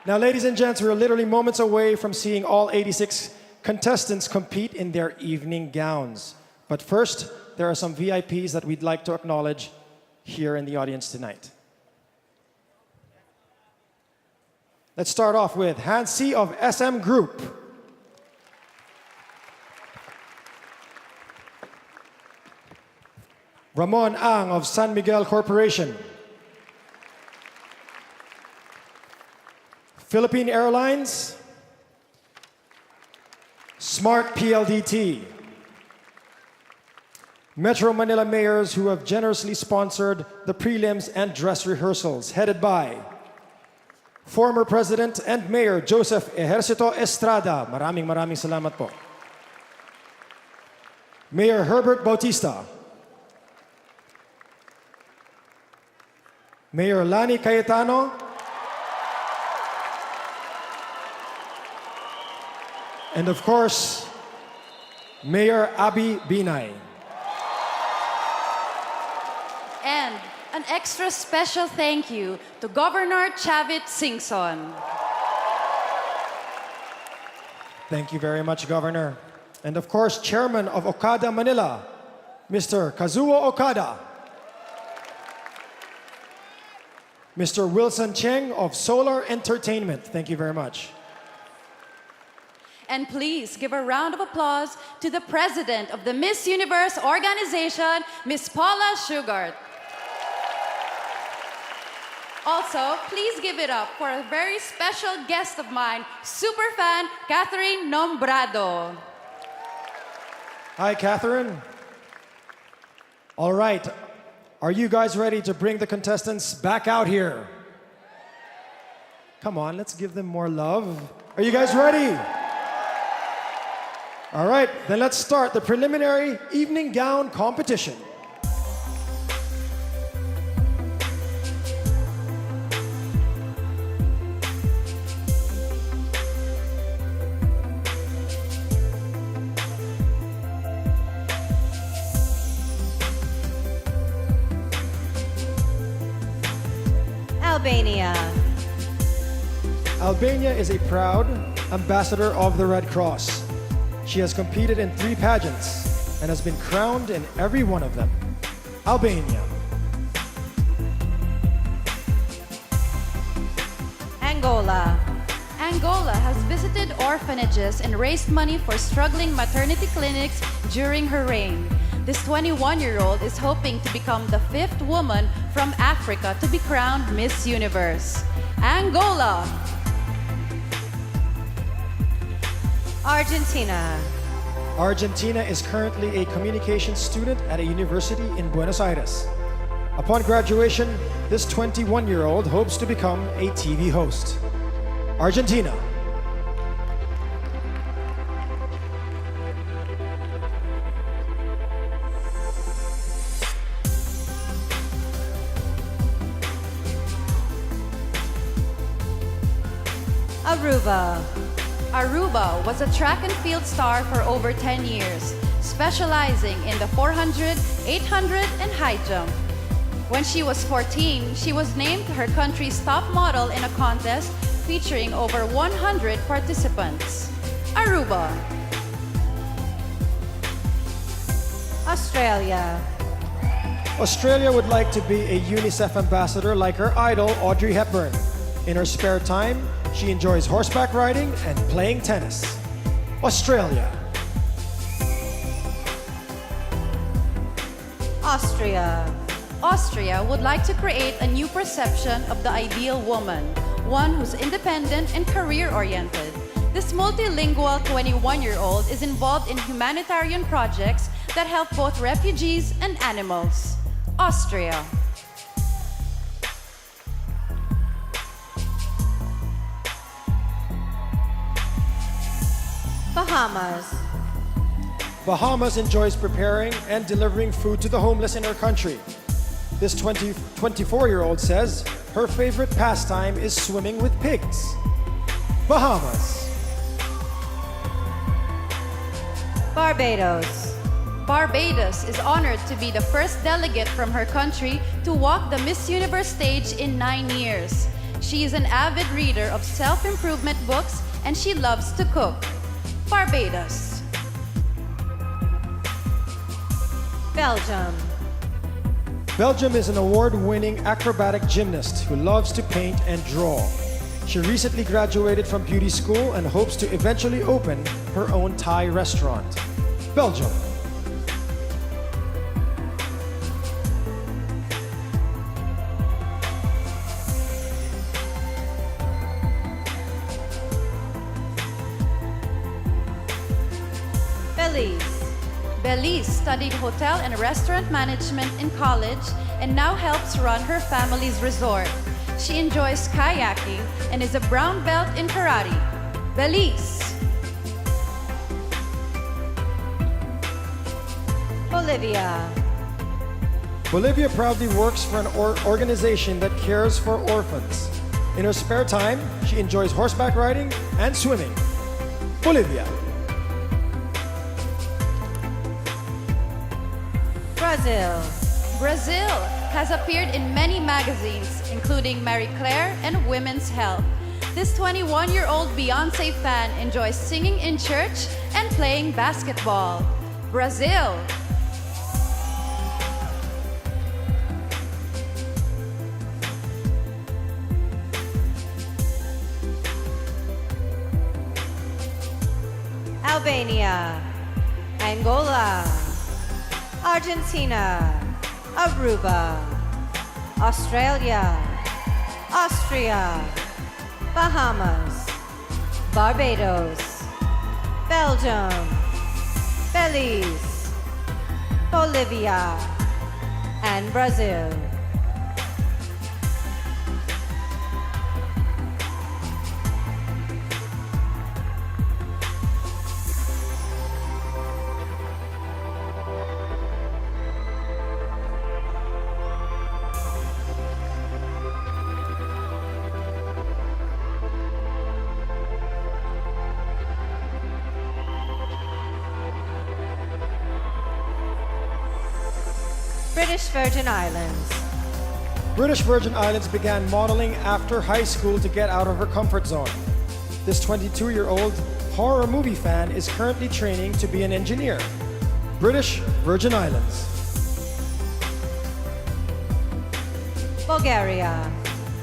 S6: Now, ladies and gents, we're literally moments away from seeing all 86 contestants compete in their evening gowns. But first, there are some VIPs that we'd like to acknowledge here in the audience tonight. Let's start off with Hansi of SM Group. Ramon Ang of San Miguel Corporation. Philippine Airlines. Smart PLDT. Metro Manila mayors who have generously sponsored the prelims and dress rehearsals, headed by former President and Mayor Joseph Ejercito Estrada. Maraming salamat po. Mayor Herbert Bautista. Mayor Lani Cayetano. And of course, Mayor Abby Binay.
S4: And an extra special thank you to Governor Chavit Singson.
S6: Thank you very much, Governor. And of course, Chairman of Okada Manila, Mr. Kazuo Okada. Mr. Wilson Cheng of Solar Entertainment. Thank you very much.
S4: And please give a round of applause to the president of the Miss Universe organization, Miss Paula Sugart. Also, please give it up for a very special guest of mine, superfan Catherine Nombrado.
S6: Hi, Catherine. All right. Are you guys ready to bring the contestants back out here? Come on, let's give them more love. Are you guys ready? All right, then let's start the preliminary evening gown competition.
S3: Albania.
S6: Albania is a proud ambassador of the Red Cross. She has competed in 3 pageants and has been crowned in every one of them. Albania.
S3: Angola.
S4: Angola has visited orphanages and raised money for struggling maternity clinics during her reign. This 21-year-old is hoping to become the 5th woman from Africa to be crowned Miss Universe. Angola.
S3: Argentina.
S6: Argentina is currently a communications student at a university in Buenos Aires. Upon graduation, this 21-year-old hopes to become a TV host. Argentina.
S3: Aruba.
S4: Aruba was a track and field star for over 10 years, specializing in the 400, 800, and high jump. When she was 14, she was named her country's top model in a contest featuring over 100 participants. Aruba.
S3: Australia.
S6: Australia would like to be a UNICEF ambassador like her idol, Audrey Hepburn. In her spare time, she enjoys horseback riding and playing tennis. Australia.
S3: Austria.
S4: Austria would like to create a new perception of the ideal woman, one who's independent and career-oriented. This multilingual 21-year-old is involved in humanitarian projects that help both refugees and animals. Austria.
S3: Bahamas.
S6: Bahamas enjoys preparing and delivering food to the homeless in her country. This 24-year-old says her favorite pastime is swimming with pigs. Bahamas.
S3: Barbados.
S4: Barbados is honored to be the first delegate from her country to walk the Miss Universe stage in 9 years. She is an avid reader of self-improvement books and she loves to cook. Barbados.
S3: Belgium.
S6: Belgium is an award-winning acrobatic gymnast who loves to paint and draw. She recently graduated from beauty school and hopes to eventually open her own Thai restaurant. Belgium.
S3: Belize.
S4: Belize studied hotel and restaurant management in college and now helps run her family's resort. She enjoys kayaking and is a brown belt in karate. Belize.
S3: Bolivia.
S6: Bolivia proudly works for an organization that cares for orphans. In her spare time, she enjoys horseback riding and swimming. Bolivia.
S3: Brazil.
S4: Brazil has appeared in many magazines, including Marie Claire and Women's Health. This 21-year-old Beyoncé fan enjoys singing in church and playing basketball. Brazil.
S3: Albania. Angola. Argentina. Aruba. Australia. Austria. Bahamas. Barbados. Belgium. Belize. Bolivia. And Brazil. British Virgin Islands.
S6: British Virgin Islands began modeling after high school to get out of her comfort zone. This 22-year-old horror movie fan is currently training to be an engineer. British Virgin Islands.
S3: Bulgaria.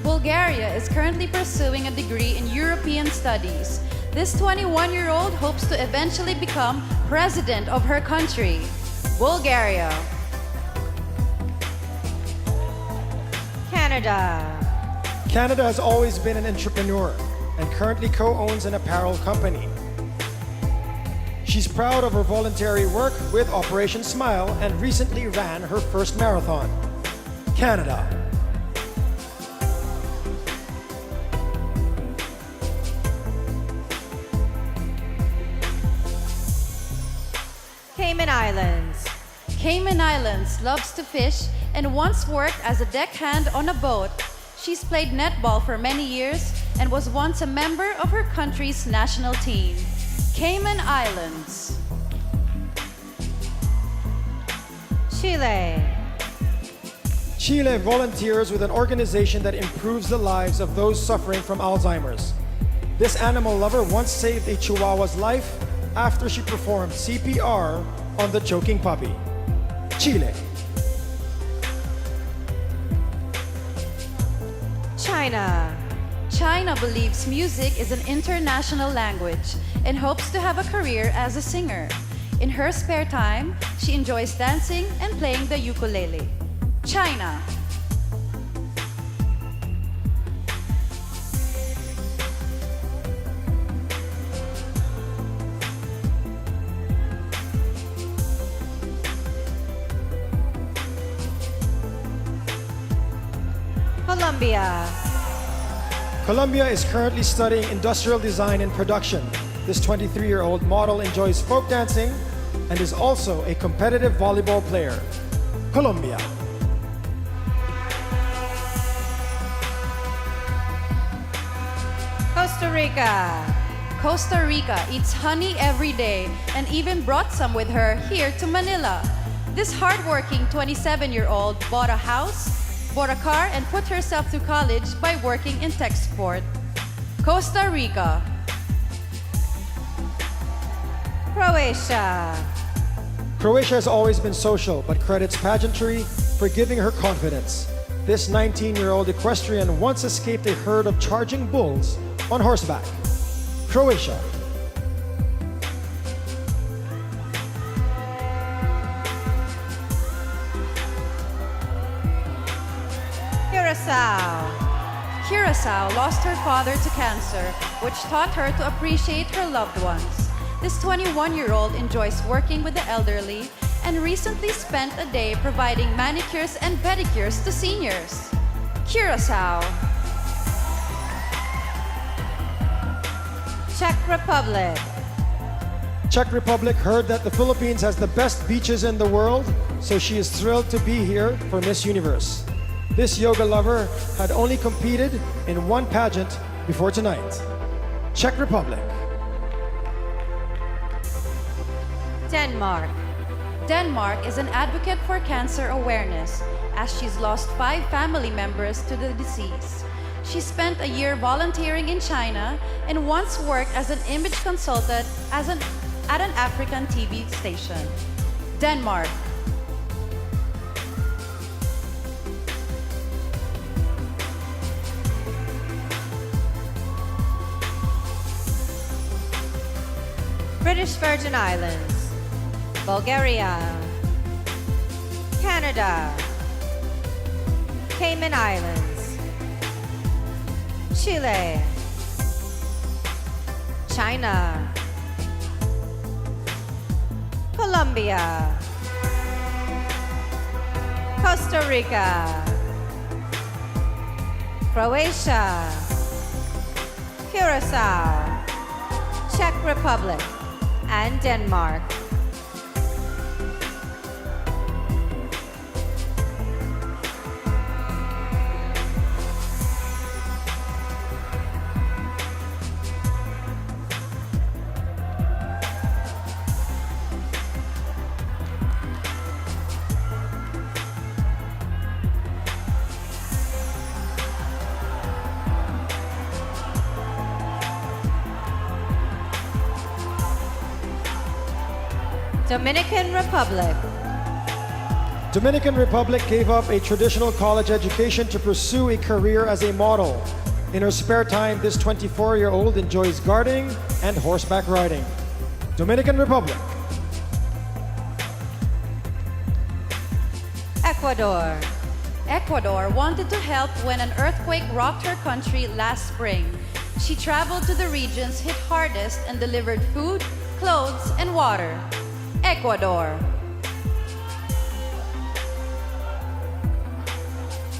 S4: Bulgaria is currently pursuing a degree in European Studies. This 21-year-old hopes to eventually become president of her country. Bulgaria.
S3: Canada.
S6: Canada has always been an entrepreneur and currently co-owns an apparel company. She's proud of her voluntary work with Operation Smile and recently ran her first marathon. Canada.
S3: Cayman Islands.
S4: Cayman Islands loves to fish and once worked as a deckhand on a boat. She's played netball for many years and was once a member of her country's national team. Cayman Islands.
S3: Chile.
S6: Chile volunteers with an organization that improves the lives of those suffering from Alzheimer's. This animal lover once saved a Chihuahua's life after she performed CPR on the choking puppy. Chile.
S3: China.
S4: China believes music is an international language and hopes to have a career as a singer. In her spare time, she enjoys dancing and playing the ukulele. China.
S3: Colombia.
S6: Colombia is currently studying industrial design and production. This 23-year-old model enjoys folk dancing and is also a competitive volleyball player. Colombia.
S3: Costa Rica.
S4: Costa Rica eats honey every day and even brought some with her here to Manila. This hardworking 27-year-old bought a house, bought a car, and put herself through college by working in tech support. Costa Rica.
S3: Croatia.
S6: Croatia has always been social, but credits pageantry for giving her confidence. This 19-year-old equestrian once escaped a herd of charging bulls on horseback. Croatia.
S3: Curacao.
S4: Curacao lost her father to cancer, which taught her to appreciate her loved ones. This 21-year-old enjoys working with the elderly and recently spent a day providing manicures and pedicures to seniors. Curacao.
S3: Czech Republic.
S6: Czech Republic heard that the Philippines has the best beaches in the world, so she is thrilled to be here for Miss Universe. This yoga lover had only competed in one pageant before tonight. Czech Republic.
S3: Denmark.
S4: Denmark is an advocate for cancer awareness, as she's lost 5 family members to the disease. She spent a year volunteering in China and once worked as an image consultant at an African TV station. Denmark.
S3: British Virgin Islands. Bulgaria. Canada. Cayman Islands. Chile. China. Colombia. Costa Rica. Croatia. Curacao. Czech Republic. And Denmark. Dominican Republic.
S6: Dominican Republic gave up a traditional college education to pursue a career as a model. In her spare time, this 24-year-old enjoys gardening and horseback riding. Dominican Republic.
S3: Ecuador.
S4: Ecuador wanted to help when an earthquake rocked her country last spring. She traveled to the regions hit hardest and delivered food, clothes, and water. Ecuador.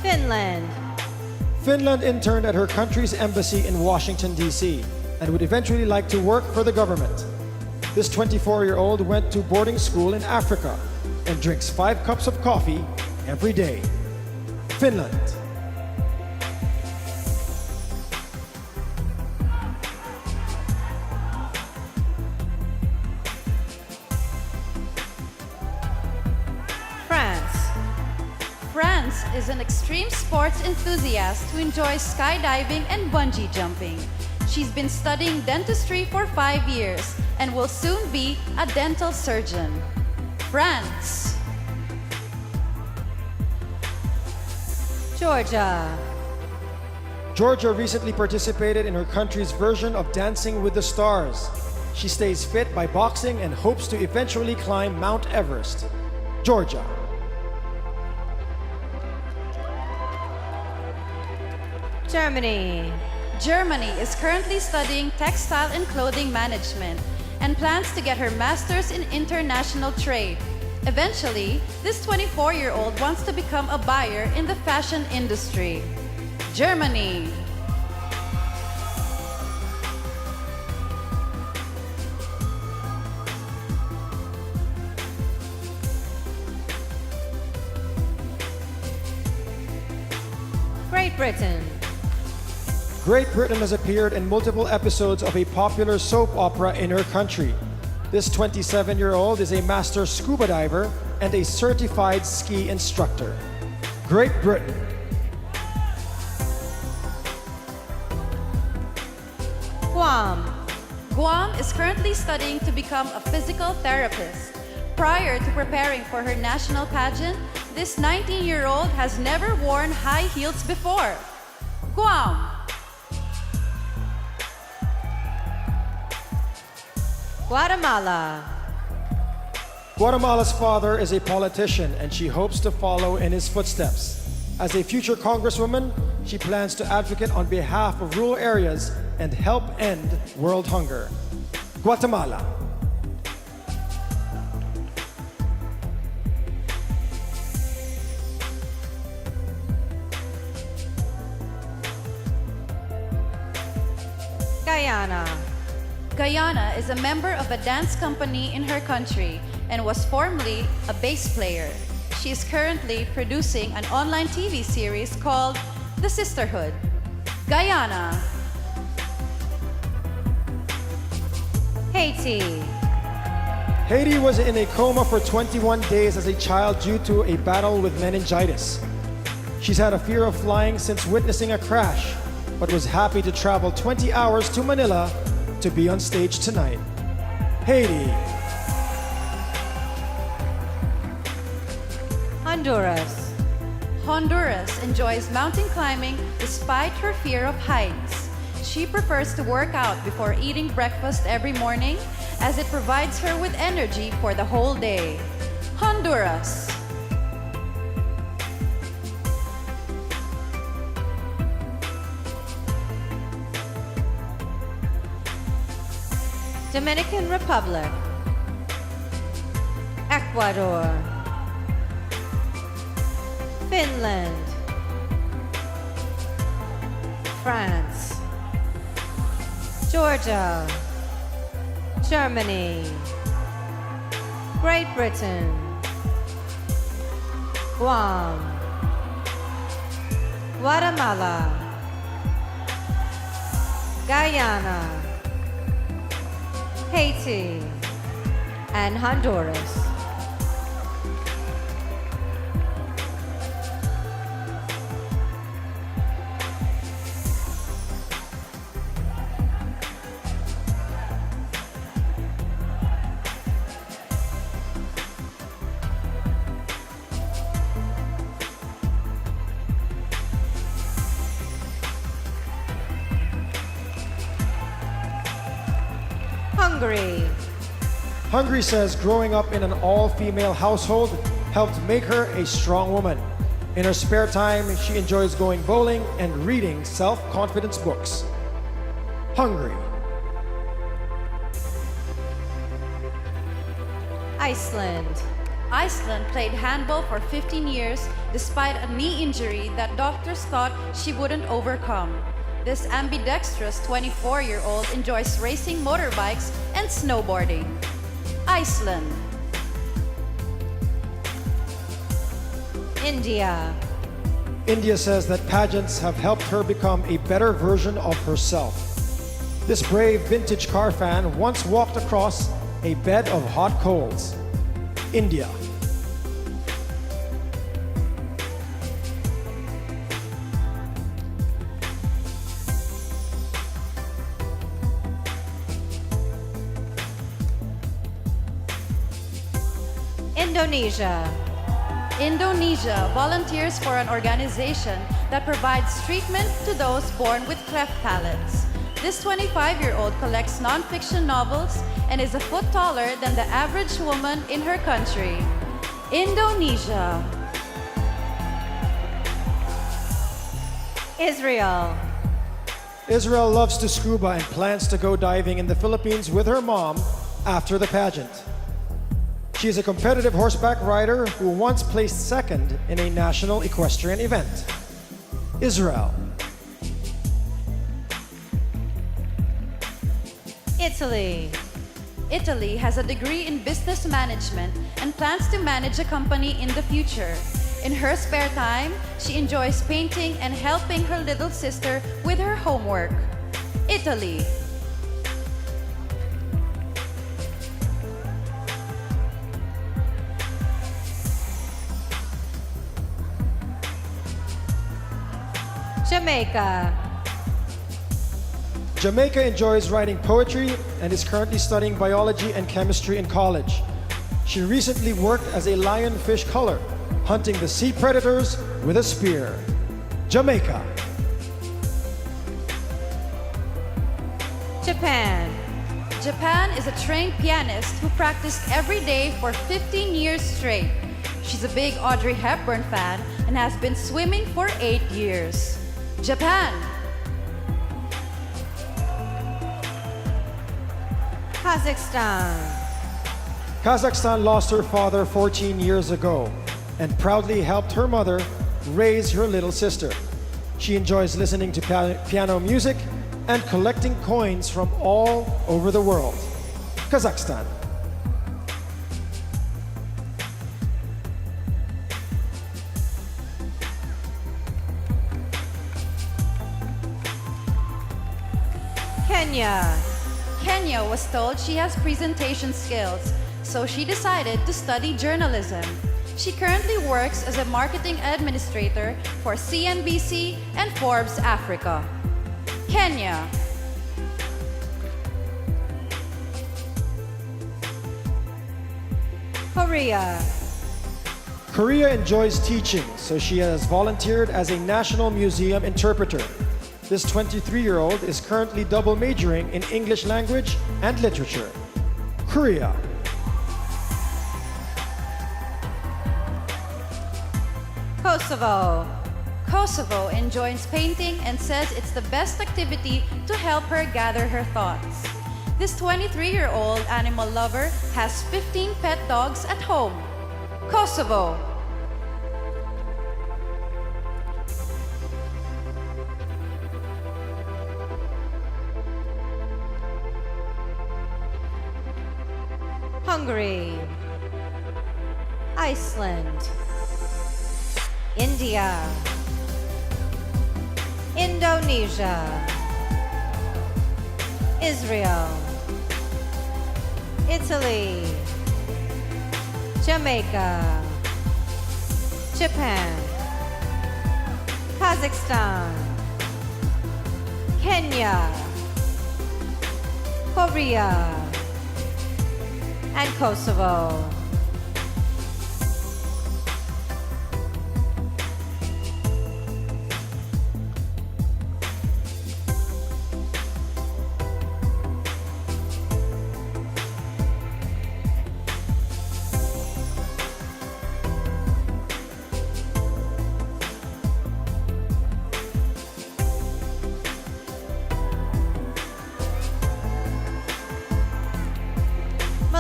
S3: Finland.
S6: Finland interned at her country's embassy in Washington, D.C., and would eventually like to work for the government. This 24-year-old went to boarding school in Africa and drinks 5 cups of coffee every day. Finland.
S3: France.
S4: France is an extreme sports enthusiast who enjoys skydiving and bungee jumping. She's been studying dentistry for 5 years and will soon be a dental surgeon. France.
S3: Georgia.
S6: Georgia recently participated in her country's version of Dancing with the Stars. She stays fit by boxing and hopes to eventually climb Mount Everest. Georgia.
S3: Germany.
S4: Germany is currently studying textile and clothing management and plans to get her master's in international trade. Eventually, this 24-year-old wants to become a buyer in the fashion industry. Germany.
S3: Great Britain.
S6: Great Britain has appeared in multiple episodes of a popular soap opera in her country. This 27-year-old is a master scuba diver and a certified ski instructor. Great Britain.
S3: Guam.
S4: Guam is currently studying to become a physical therapist. Prior to preparing for her national pageant, this 19-year-old has never worn high heels before. Guam.
S3: Guatemala.
S6: Guatemala's father is a politician and she hopes to follow in his footsteps. As a future congresswoman, she plans to advocate on behalf of rural areas and help end world hunger. Guatemala.
S3: Guyana.
S4: Guyana is a member of a dance company in her country and was formerly a bass player. She is currently producing an online TV series called The Sisterhood. Guyana.
S3: Haiti.
S6: Haiti was in a coma for 21 days as a child due to a battle with meningitis. She's had a fear of flying since witnessing a crash, but was happy to travel 20 hours to Manila to be on stage tonight. Haiti.
S3: Honduras.
S4: Honduras enjoys mountain climbing despite her fear of heights. She prefers to work out before eating breakfast every morning as it provides her with energy for the whole day. Honduras.
S3: Dominican Republic. Ecuador. Finland. France. Georgia. Germany. Great Britain. Guam. Guatemala. Guyana. Haiti, and Honduras. Hungary.
S6: Hungary says growing up in an all-female household helped make her a strong woman. In her spare time, she enjoys going bowling and reading self-confidence books. Hungary.
S3: Iceland.
S4: Iceland played handball for 15 years despite a knee injury that doctors thought she wouldn't overcome. This ambidextrous 24-year-old enjoys racing motorbikes and snowboarding. Iceland.
S3: India.
S6: India says that pageants have helped her become a better version of herself. This brave vintage car fan once walked across a bed of hot coals. India.
S3: Indonesia.
S4: Indonesia volunteers for an organization that provides treatment to those born with cleft palates. This 25-year-old collects non-fiction novels and is a foot taller than the average woman in her country. Indonesia.
S3: Israel.
S6: Israel loves to scuba and plans to go diving in the Philippines with her mom after the pageant. She is a competitive horseback rider who once placed second in a national equestrian event. Israel.
S3: Italy.
S4: Italy has a degree in business management and plans to manage a company in the future. In her spare time, she enjoys painting and helping her little sister with her homework. Italy.
S3: Jamaica.
S6: Jamaica enjoys writing poetry and is currently studying biology and chemistry in college. She recently worked as a lionfish culler, hunting the sea predators with a spear. Jamaica.
S3: Japan.
S4: Japan is a trained pianist who practiced every day for 15 years straight. She's a big Audrey Hepburn fan and has been swimming for 8 years. Japan.
S3: Kazakhstan.
S6: Kazakhstan lost her father 14 years ago and proudly helped her mother raise her little sister. She enjoys listening to piano music and collecting coins from all over the world. Kazakhstan.
S3: Kenya.
S4: Kenya was told she has presentation skills, so she decided to study journalism. She currently works as a marketing administrator for CNBC and Forbes Africa. Kenya.
S3: Korea.
S6: Korea enjoys teaching, so she has volunteered as a National Museum interpreter. This 23-year-old is currently double majoring in English language and literature. Korea.
S3: Kosovo.
S4: Kosovo enjoys painting and says it's the best activity to help her gather her thoughts. This 23-year-old animal lover has 15 pet dogs at home. Kosovo.
S3: Hungary. Iceland. India. Indonesia. Israel. Italy. Jamaica. Japan. Kazakhstan. Kenya. Korea. And Kosovo.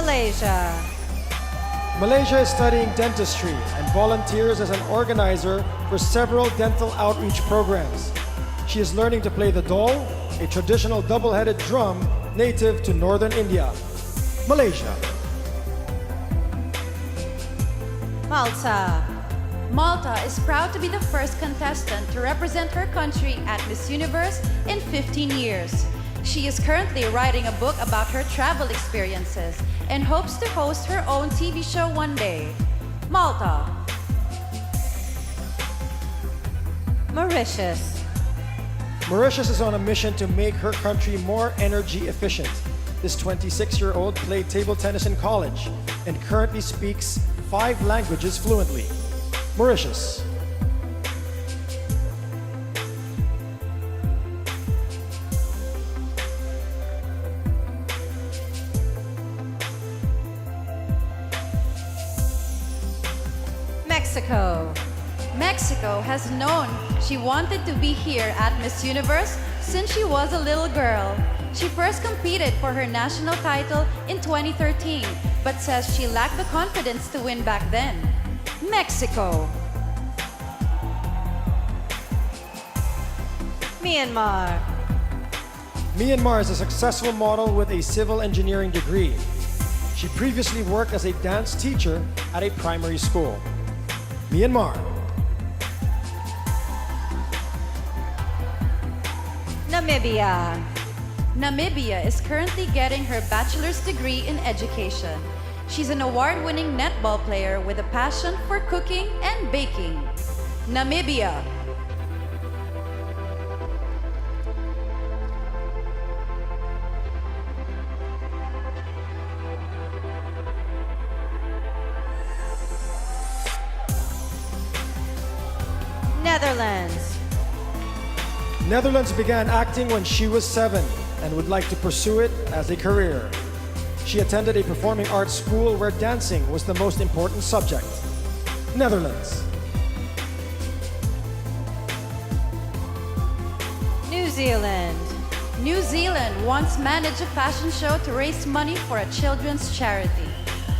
S3: Malaysia.
S6: Malaysia is studying dentistry and volunteers as an organizer for several dental outreach programs. She is learning to play the dol, a traditional double-headed drum native to northern India. Malaysia.
S3: Malta.
S4: Malta is proud to be the first contestant to represent her country at Miss Universe in 15 years. She is currently writing a book about her travel experiences and hopes to host her own TV show one day. Malta.
S3: Mauritius.
S6: Mauritius is on a mission to make her country more energy efficient. This 26-year-old played table tennis in college and currently speaks 5 languages fluently. Mauritius.
S3: Mexico.
S4: Mexico has known she wanted to be here at Miss Universe since she was a little girl. She first competed for her national title in 2013, but says she lacked the confidence to win back then. Mexico.
S3: Myanmar.
S6: Myanmar is a successful model with a civil engineering degree. She previously worked as a dance teacher at a primary school. Myanmar.
S3: Namibia.
S4: Namibia is currently getting her bachelor's degree in education. She's an award-winning netball player with a passion for cooking and baking. Namibia.
S3: Netherlands.
S6: Netherlands began acting when she was 7 and would like to pursue it as a career. She attended a performing arts school where dancing was the most important subject. Netherlands.
S3: New Zealand.
S4: New Zealand once managed a fashion show to raise money for a children's charity.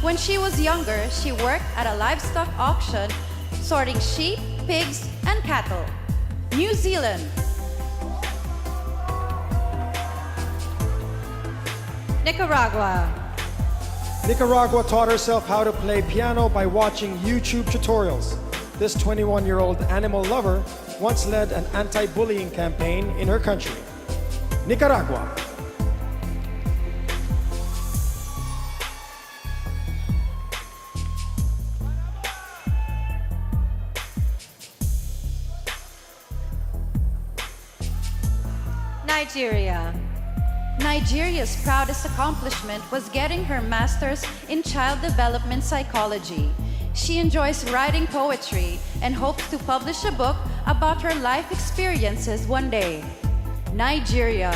S4: When she was younger, she worked at a livestock auction sorting sheep, pigs, and cattle. New Zealand.
S3: Nicaragua.
S6: Nicaragua taught herself how to play piano by watching YouTube tutorials. This 21-year-old animal lover once led an anti-bullying campaign in her country. Nicaragua.
S3: Nigeria.
S4: Nigeria's proudest accomplishment was getting her master's in child development psychology. She enjoys writing poetry and hopes to publish a book about her life experiences one day. Nigeria.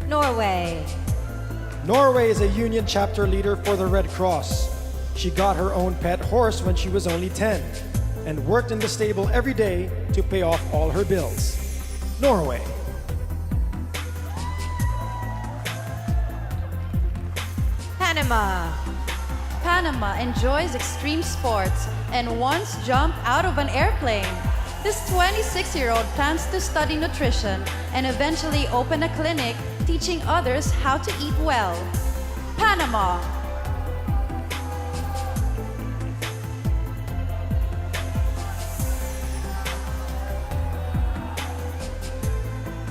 S3: Norway.
S6: Norway is a union chapter leader for the Red Cross. She got her own pet horse when she was only 10 and worked in the stable every day to pay off all her bills. Norway.
S3: Panama.
S4: Panama enjoys extreme sports and once jumped out of an airplane. This 26-year-old plans to study nutrition and eventually open a clinic teaching others how to eat well. Panama.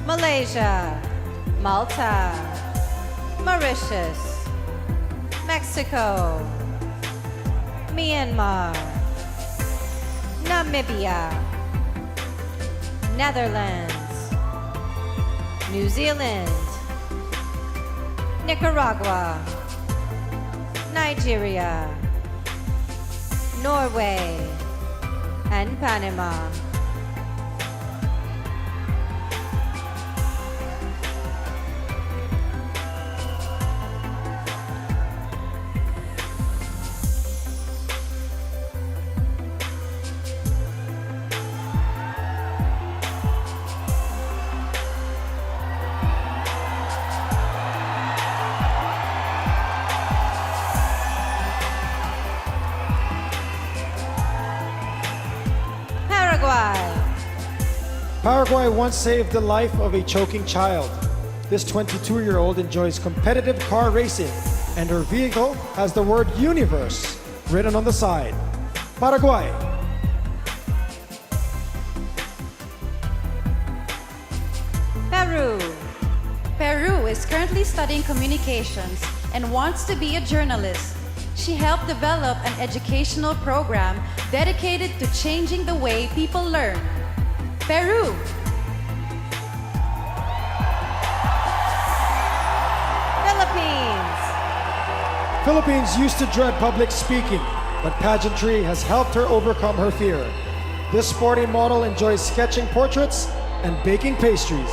S3: Malaysia. Malta. Mauritius. Mexico. Myanmar. Namibia. Netherlands. New Zealand. Nicaragua. Nigeria. Norway. And Panama.
S6: Paraguay once saved the life of a choking child. This 22-year-old enjoys competitive car racing, and her vehicle has the word universe written on the side. Paraguay.
S3: Peru.
S4: Peru is currently studying communications and wants to be a journalist. She helped develop an educational program dedicated to changing the way people learn. Peru.
S3: Philippines.
S6: Philippines used to dread public speaking, but pageantry has helped her overcome her fear. This sporty model enjoys sketching portraits and baking pastries.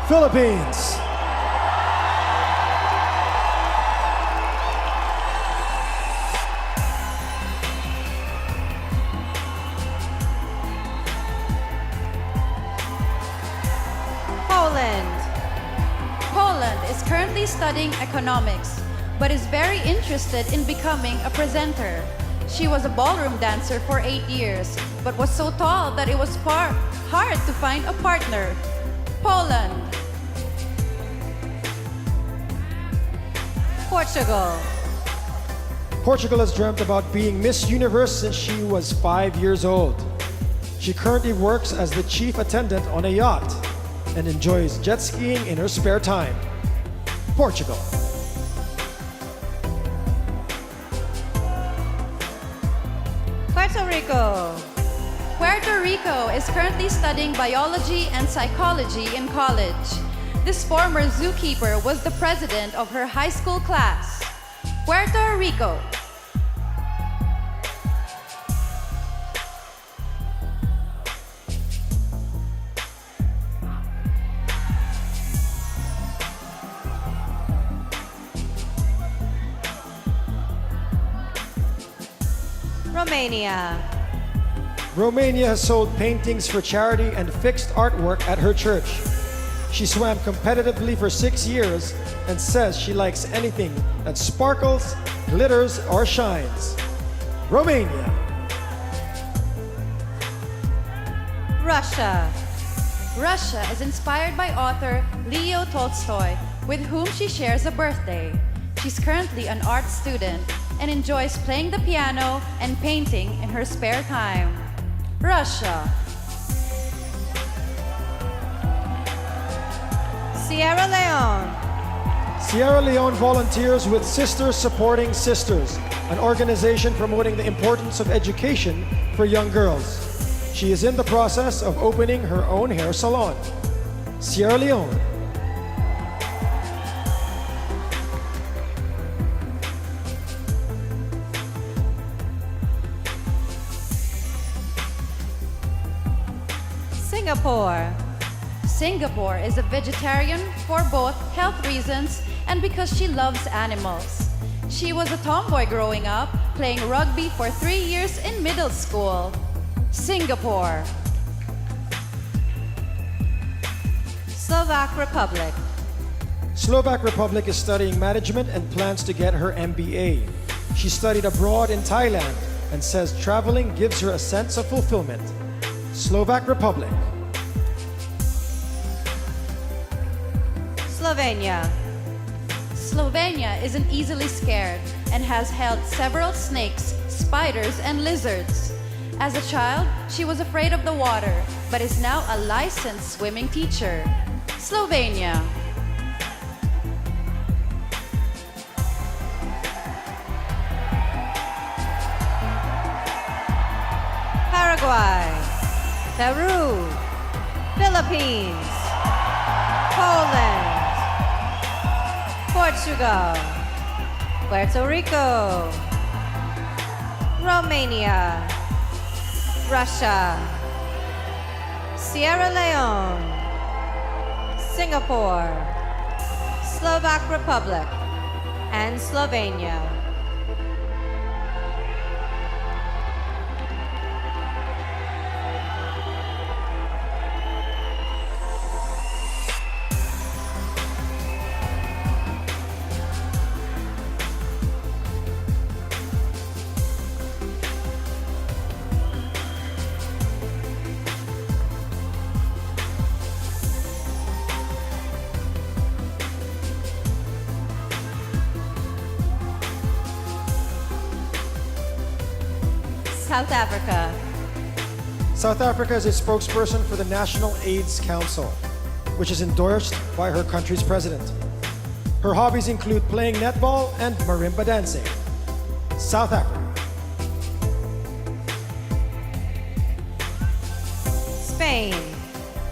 S6: Philippines.
S3: Poland.
S4: Poland is currently studying economics, but is very interested in becoming a presenter. She was a ballroom dancer for 8 years, but was so tall that it was hard to find a partner. Poland.
S3: Portugal.
S6: Portugal has dreamt about being Miss Universe since she was 5 years old. She currently works as the chief attendant on a yacht and enjoys jet skiing in her spare time. Portugal.
S3: Puerto Rico.
S4: Puerto Rico is currently studying biology and psychology in college. This former zookeeper was the president of her high school class. Puerto Rico.
S3: Romania.
S6: Romania has sold paintings for charity and fixed artwork at her church. She swam competitively for 6 years and says she likes anything that sparkles, glitters, or shines. Romania.
S3: Russia.
S4: Russia is inspired by author Leo Tolstoy, with whom she shares a birthday. She's currently an art student and enjoys playing the piano and painting in her spare time. Russia.
S3: Sierra Leone.
S6: Sierra Leone volunteers with Sisters Supporting Sisters, an organization promoting the importance of education for young girls. She is in the process of opening her own hair salon. Sierra Leone.
S3: Singapore.
S4: Singapore is a vegetarian for both health reasons and because she loves animals. She was a tomboy growing up, playing rugby for 3 years in middle school. Singapore.
S3: Slovak Republic.
S6: Slovak Republic is studying management and plans to get her MBA. She studied abroad in Thailand and says traveling gives her a sense of fulfillment. Slovak Republic.
S3: Slovenia.
S4: Slovenia isn't easily scared and has held several snakes, spiders, and lizards. As a child, she was afraid of the water, but is now a licensed swimming teacher. Slovenia.
S3: Paraguay. Peru. Philippines. Poland. Portugal. Puerto Rico. Romania. Russia. Sierra Leone. Singapore. Slovak Republic. And Slovenia. South Africa.
S6: South Africa is a spokesperson for the National AIDS Council, which is endorsed by her country's president. Her hobbies include playing netball and marimba dancing. South Africa.
S3: Spain.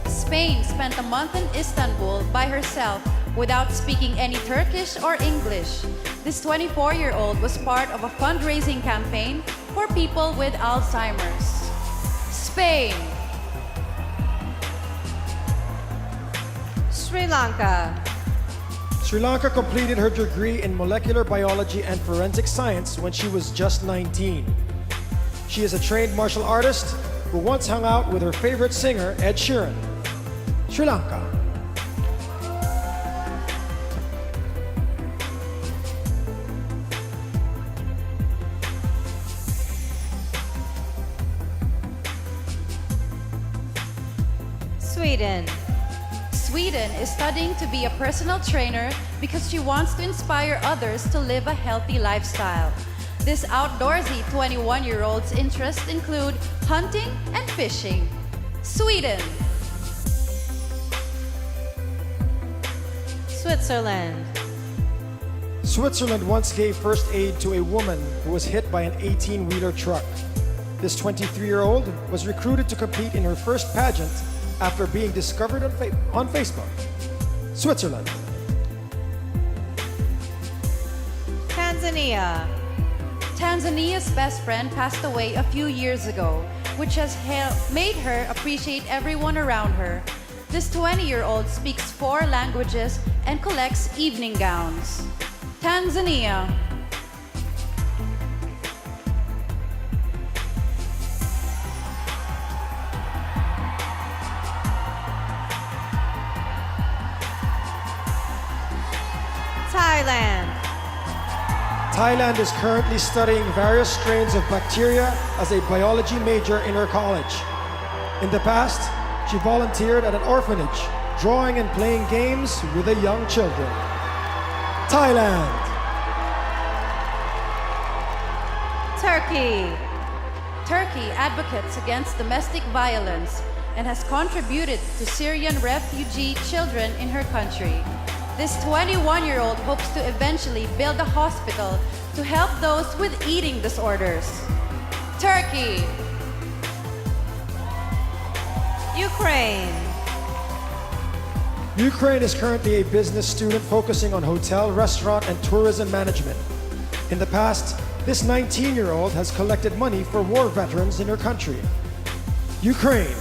S4: Spain spent a month in Istanbul by herself without speaking any Turkish or English. This 24-year-old was part of a fundraising campaign for people with Alzheimer's. Spain.
S3: Sri Lanka.
S6: Sri Lanka completed her degree in molecular biology and forensic science when she was just 19. She is a trained martial artist who once hung out with her favorite singer, Ed Sheeran. Sri Lanka.
S3: Sweden.
S4: Sweden is studying to be a personal trainer because she wants to inspire others to live a healthy lifestyle. This outdoorsy 21-year-old's interests include hunting and fishing. Sweden.
S3: Switzerland.
S6: Switzerland once gave first aid to a woman who was hit by an 18-wheeler truck. This 23-year-old was recruited to compete in her first pageant after being discovered on Facebook. Switzerland.
S3: Tanzania.
S4: Tanzania's best friend passed away a few years ago, which has made her appreciate everyone around her. This 20-year-old speaks 4 languages and collects evening gowns. Tanzania.
S3: Thailand.
S6: Thailand is currently studying various strains of bacteria as a biology major in her college. In the past, she volunteered at an orphanage, drawing and playing games with the young children. Thailand.
S3: Turkey.
S4: Turkey advocates against domestic violence and has contributed to Syrian refugee children in her country. This 21-year-old hopes to eventually build a hospital to help those with eating disorders. Turkey.
S3: Ukraine.
S6: Ukraine is currently a business student focusing on hotel, restaurant, and tourism management. In the past, this 19-year-old has collected money for war veterans in her country. Ukraine.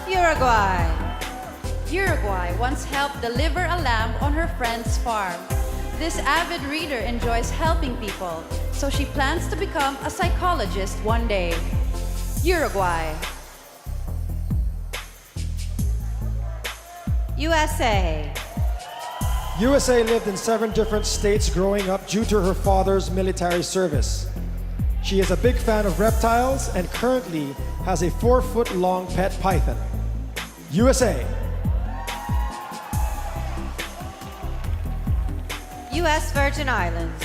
S3: Uruguay.
S4: Uruguay once helped deliver a lamb on her friend's farm. This avid reader enjoys helping people, so she plans to become a psychologist one day. Uruguay.
S3: USA.
S6: USA lived in 7 different states growing up due to her father's military service. She is a big fan of reptiles and currently has a 4-foot-long pet python. USA.
S3: U.S. Virgin Islands.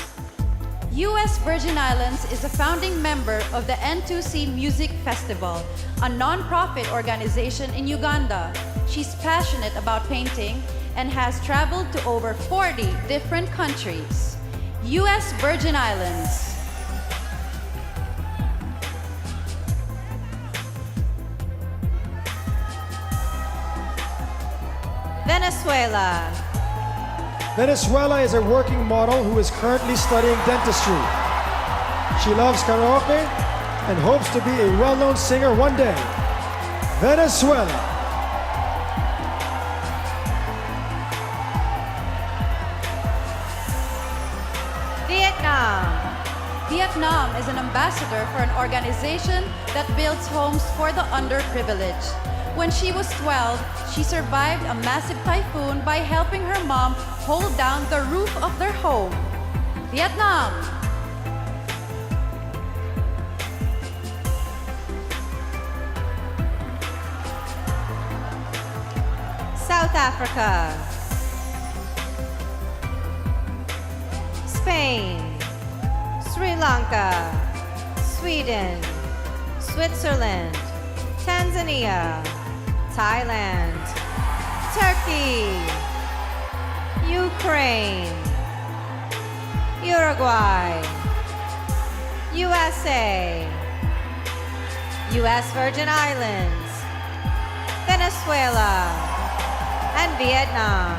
S4: U.S. Virgin Islands is a founding member of the N2C Music Festival, a non-profit organization in Uganda. She's passionate about painting and has traveled to over 40 different countries. U.S. Virgin Islands.
S3: Venezuela.
S6: Venezuela is a working model who is currently studying dentistry. She loves karaoke and hopes to be a well-known singer one day. Venezuela.
S3: Vietnam.
S4: Vietnam is an ambassador for an organization that builds homes for the underprivileged. When she was 12, she survived a massive typhoon by helping her mom hold down the roof of their home. Vietnam.
S3: South Africa, Spain, Sri Lanka, Sweden, Switzerland, Tanzania, Thailand, Turkey, Ukraine, Uruguay, USA, US Virgin Islands, Venezuela, and Vietnam.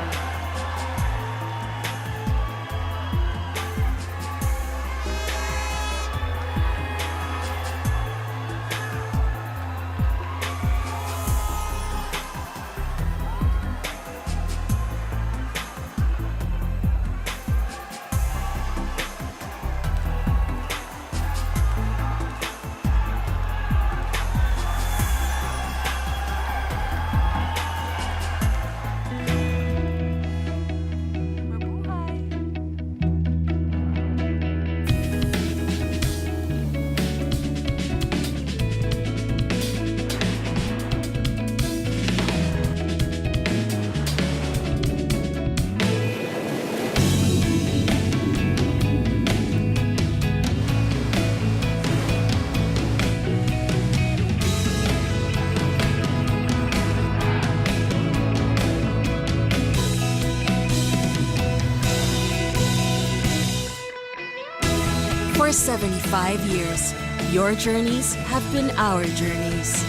S1: For 75 years, your journeys have been our journeys.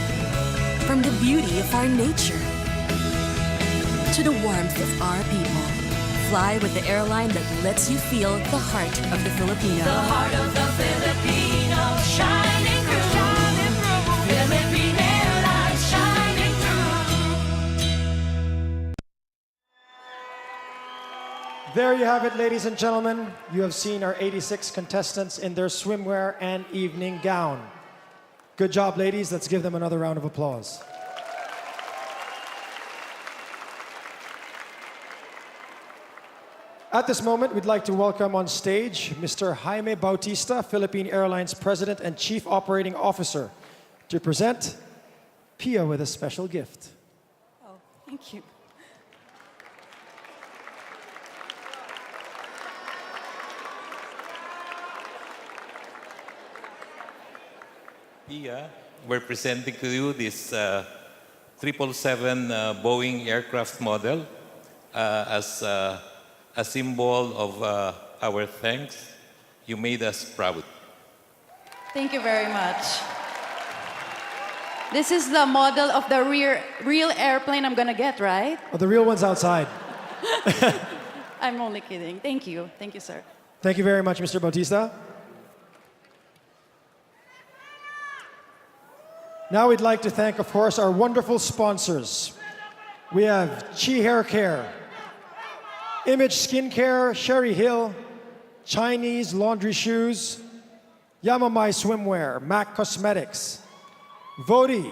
S1: From the beauty of our nature to the warmth of our people, fly with the airline that lets you feel the heart of the Filipino.
S2: The heart of the Filipino shining through. Philippine Airlines shining through.
S6: There you have it, ladies and gentlemen. You have seen our 86 contestants in their swimwear and evening gown. Good job, ladies. Let's give them another round of applause. At this moment, we'd like to welcome on stage Mr. Jaime Bautista, Philippine Airlines President and Chief Operating Officer, to present Pia with a special gift.
S4: Oh, thank you.
S12: Pia, we're presenting to you this 777 Boeing aircraft model as a symbol of our thanks. You made us proud.
S4: Thank you very much. This is the model of the real airplane I'm gonna get, right?
S6: Oh, the real one's outside.
S4: I'm only kidding. Thank you. Thank you, sir.
S6: Thank you very much, Mr. Bautista. Now we'd like to thank, of course, our wonderful sponsors. We have Chi Hair Care, Image Skincare, Sherry Hill, Chinese Laundry Shoes, Yamamai Swimwear, MAC Cosmetics, Vodi,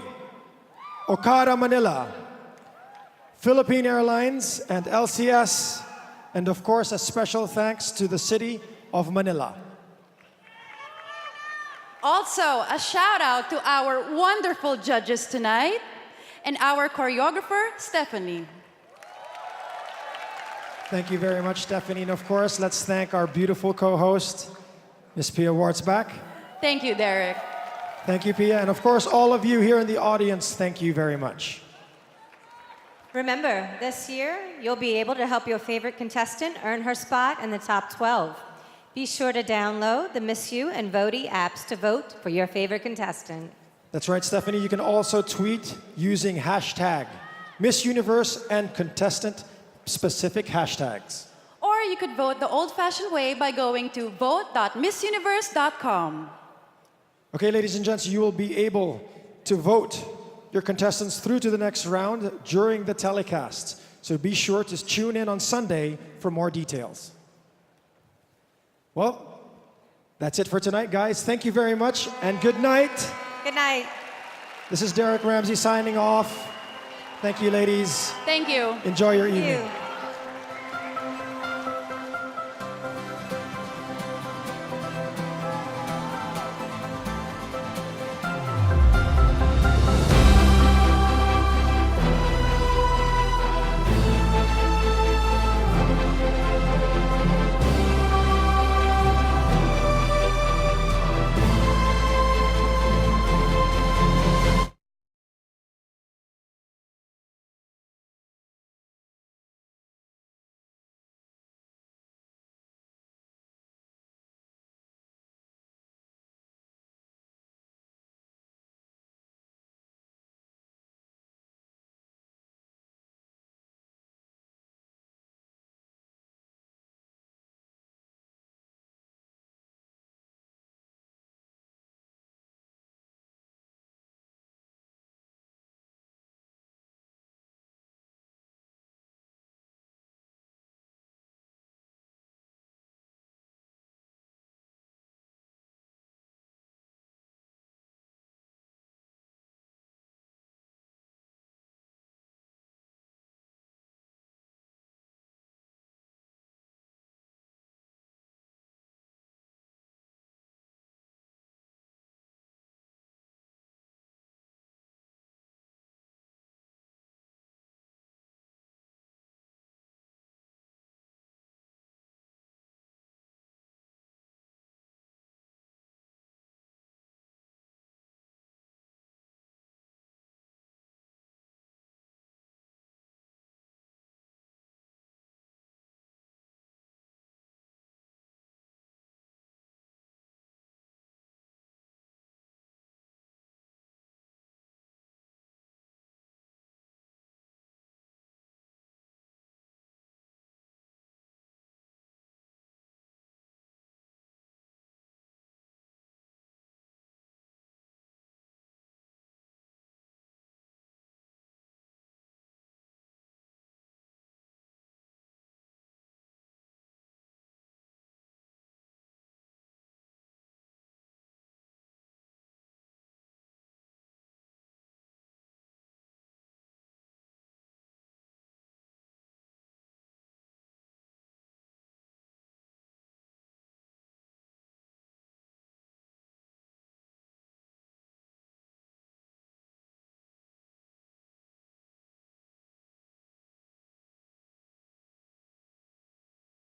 S6: Okada Manila, Philippine Airlines, and LCS, and of course, a special thanks to the City of Manila.
S4: Also, a shout out to our wonderful judges tonight and our choreographer, Stephanie.
S6: Thank you very much, Stephanie. And of course, let's thank our beautiful co-host, Ms. Pia Wartzbach.
S4: Thank you, Derek.
S6: Thank you, Pia. And of course, all of you here in the audience, thank you very much.
S3: Remember, this year, you'll be able to help your favorite contestant earn her spot in the top 12. Be sure to download the Miss You and Voti apps to vote for your favorite contestant.
S6: That's right, Stephanie. You can also tweet using hashtag Miss Universe and contestant-specific hashtags.
S4: Or you could vote the old-fashioned way by going to vote.missuniverse.com.
S6: Okay, ladies and gents, you will be able to vote your contestants through to the next round during the telecast. So be sure to tune in on Sunday for more details. Well, that's it for tonight, guys. Thank you very much, and good night.
S3: Good night.
S6: This is Derek Ramsey signing off. Thank you, ladies.
S4: Thank you.
S6: Enjoy your
S3: Thank
S6: evening.
S3: you.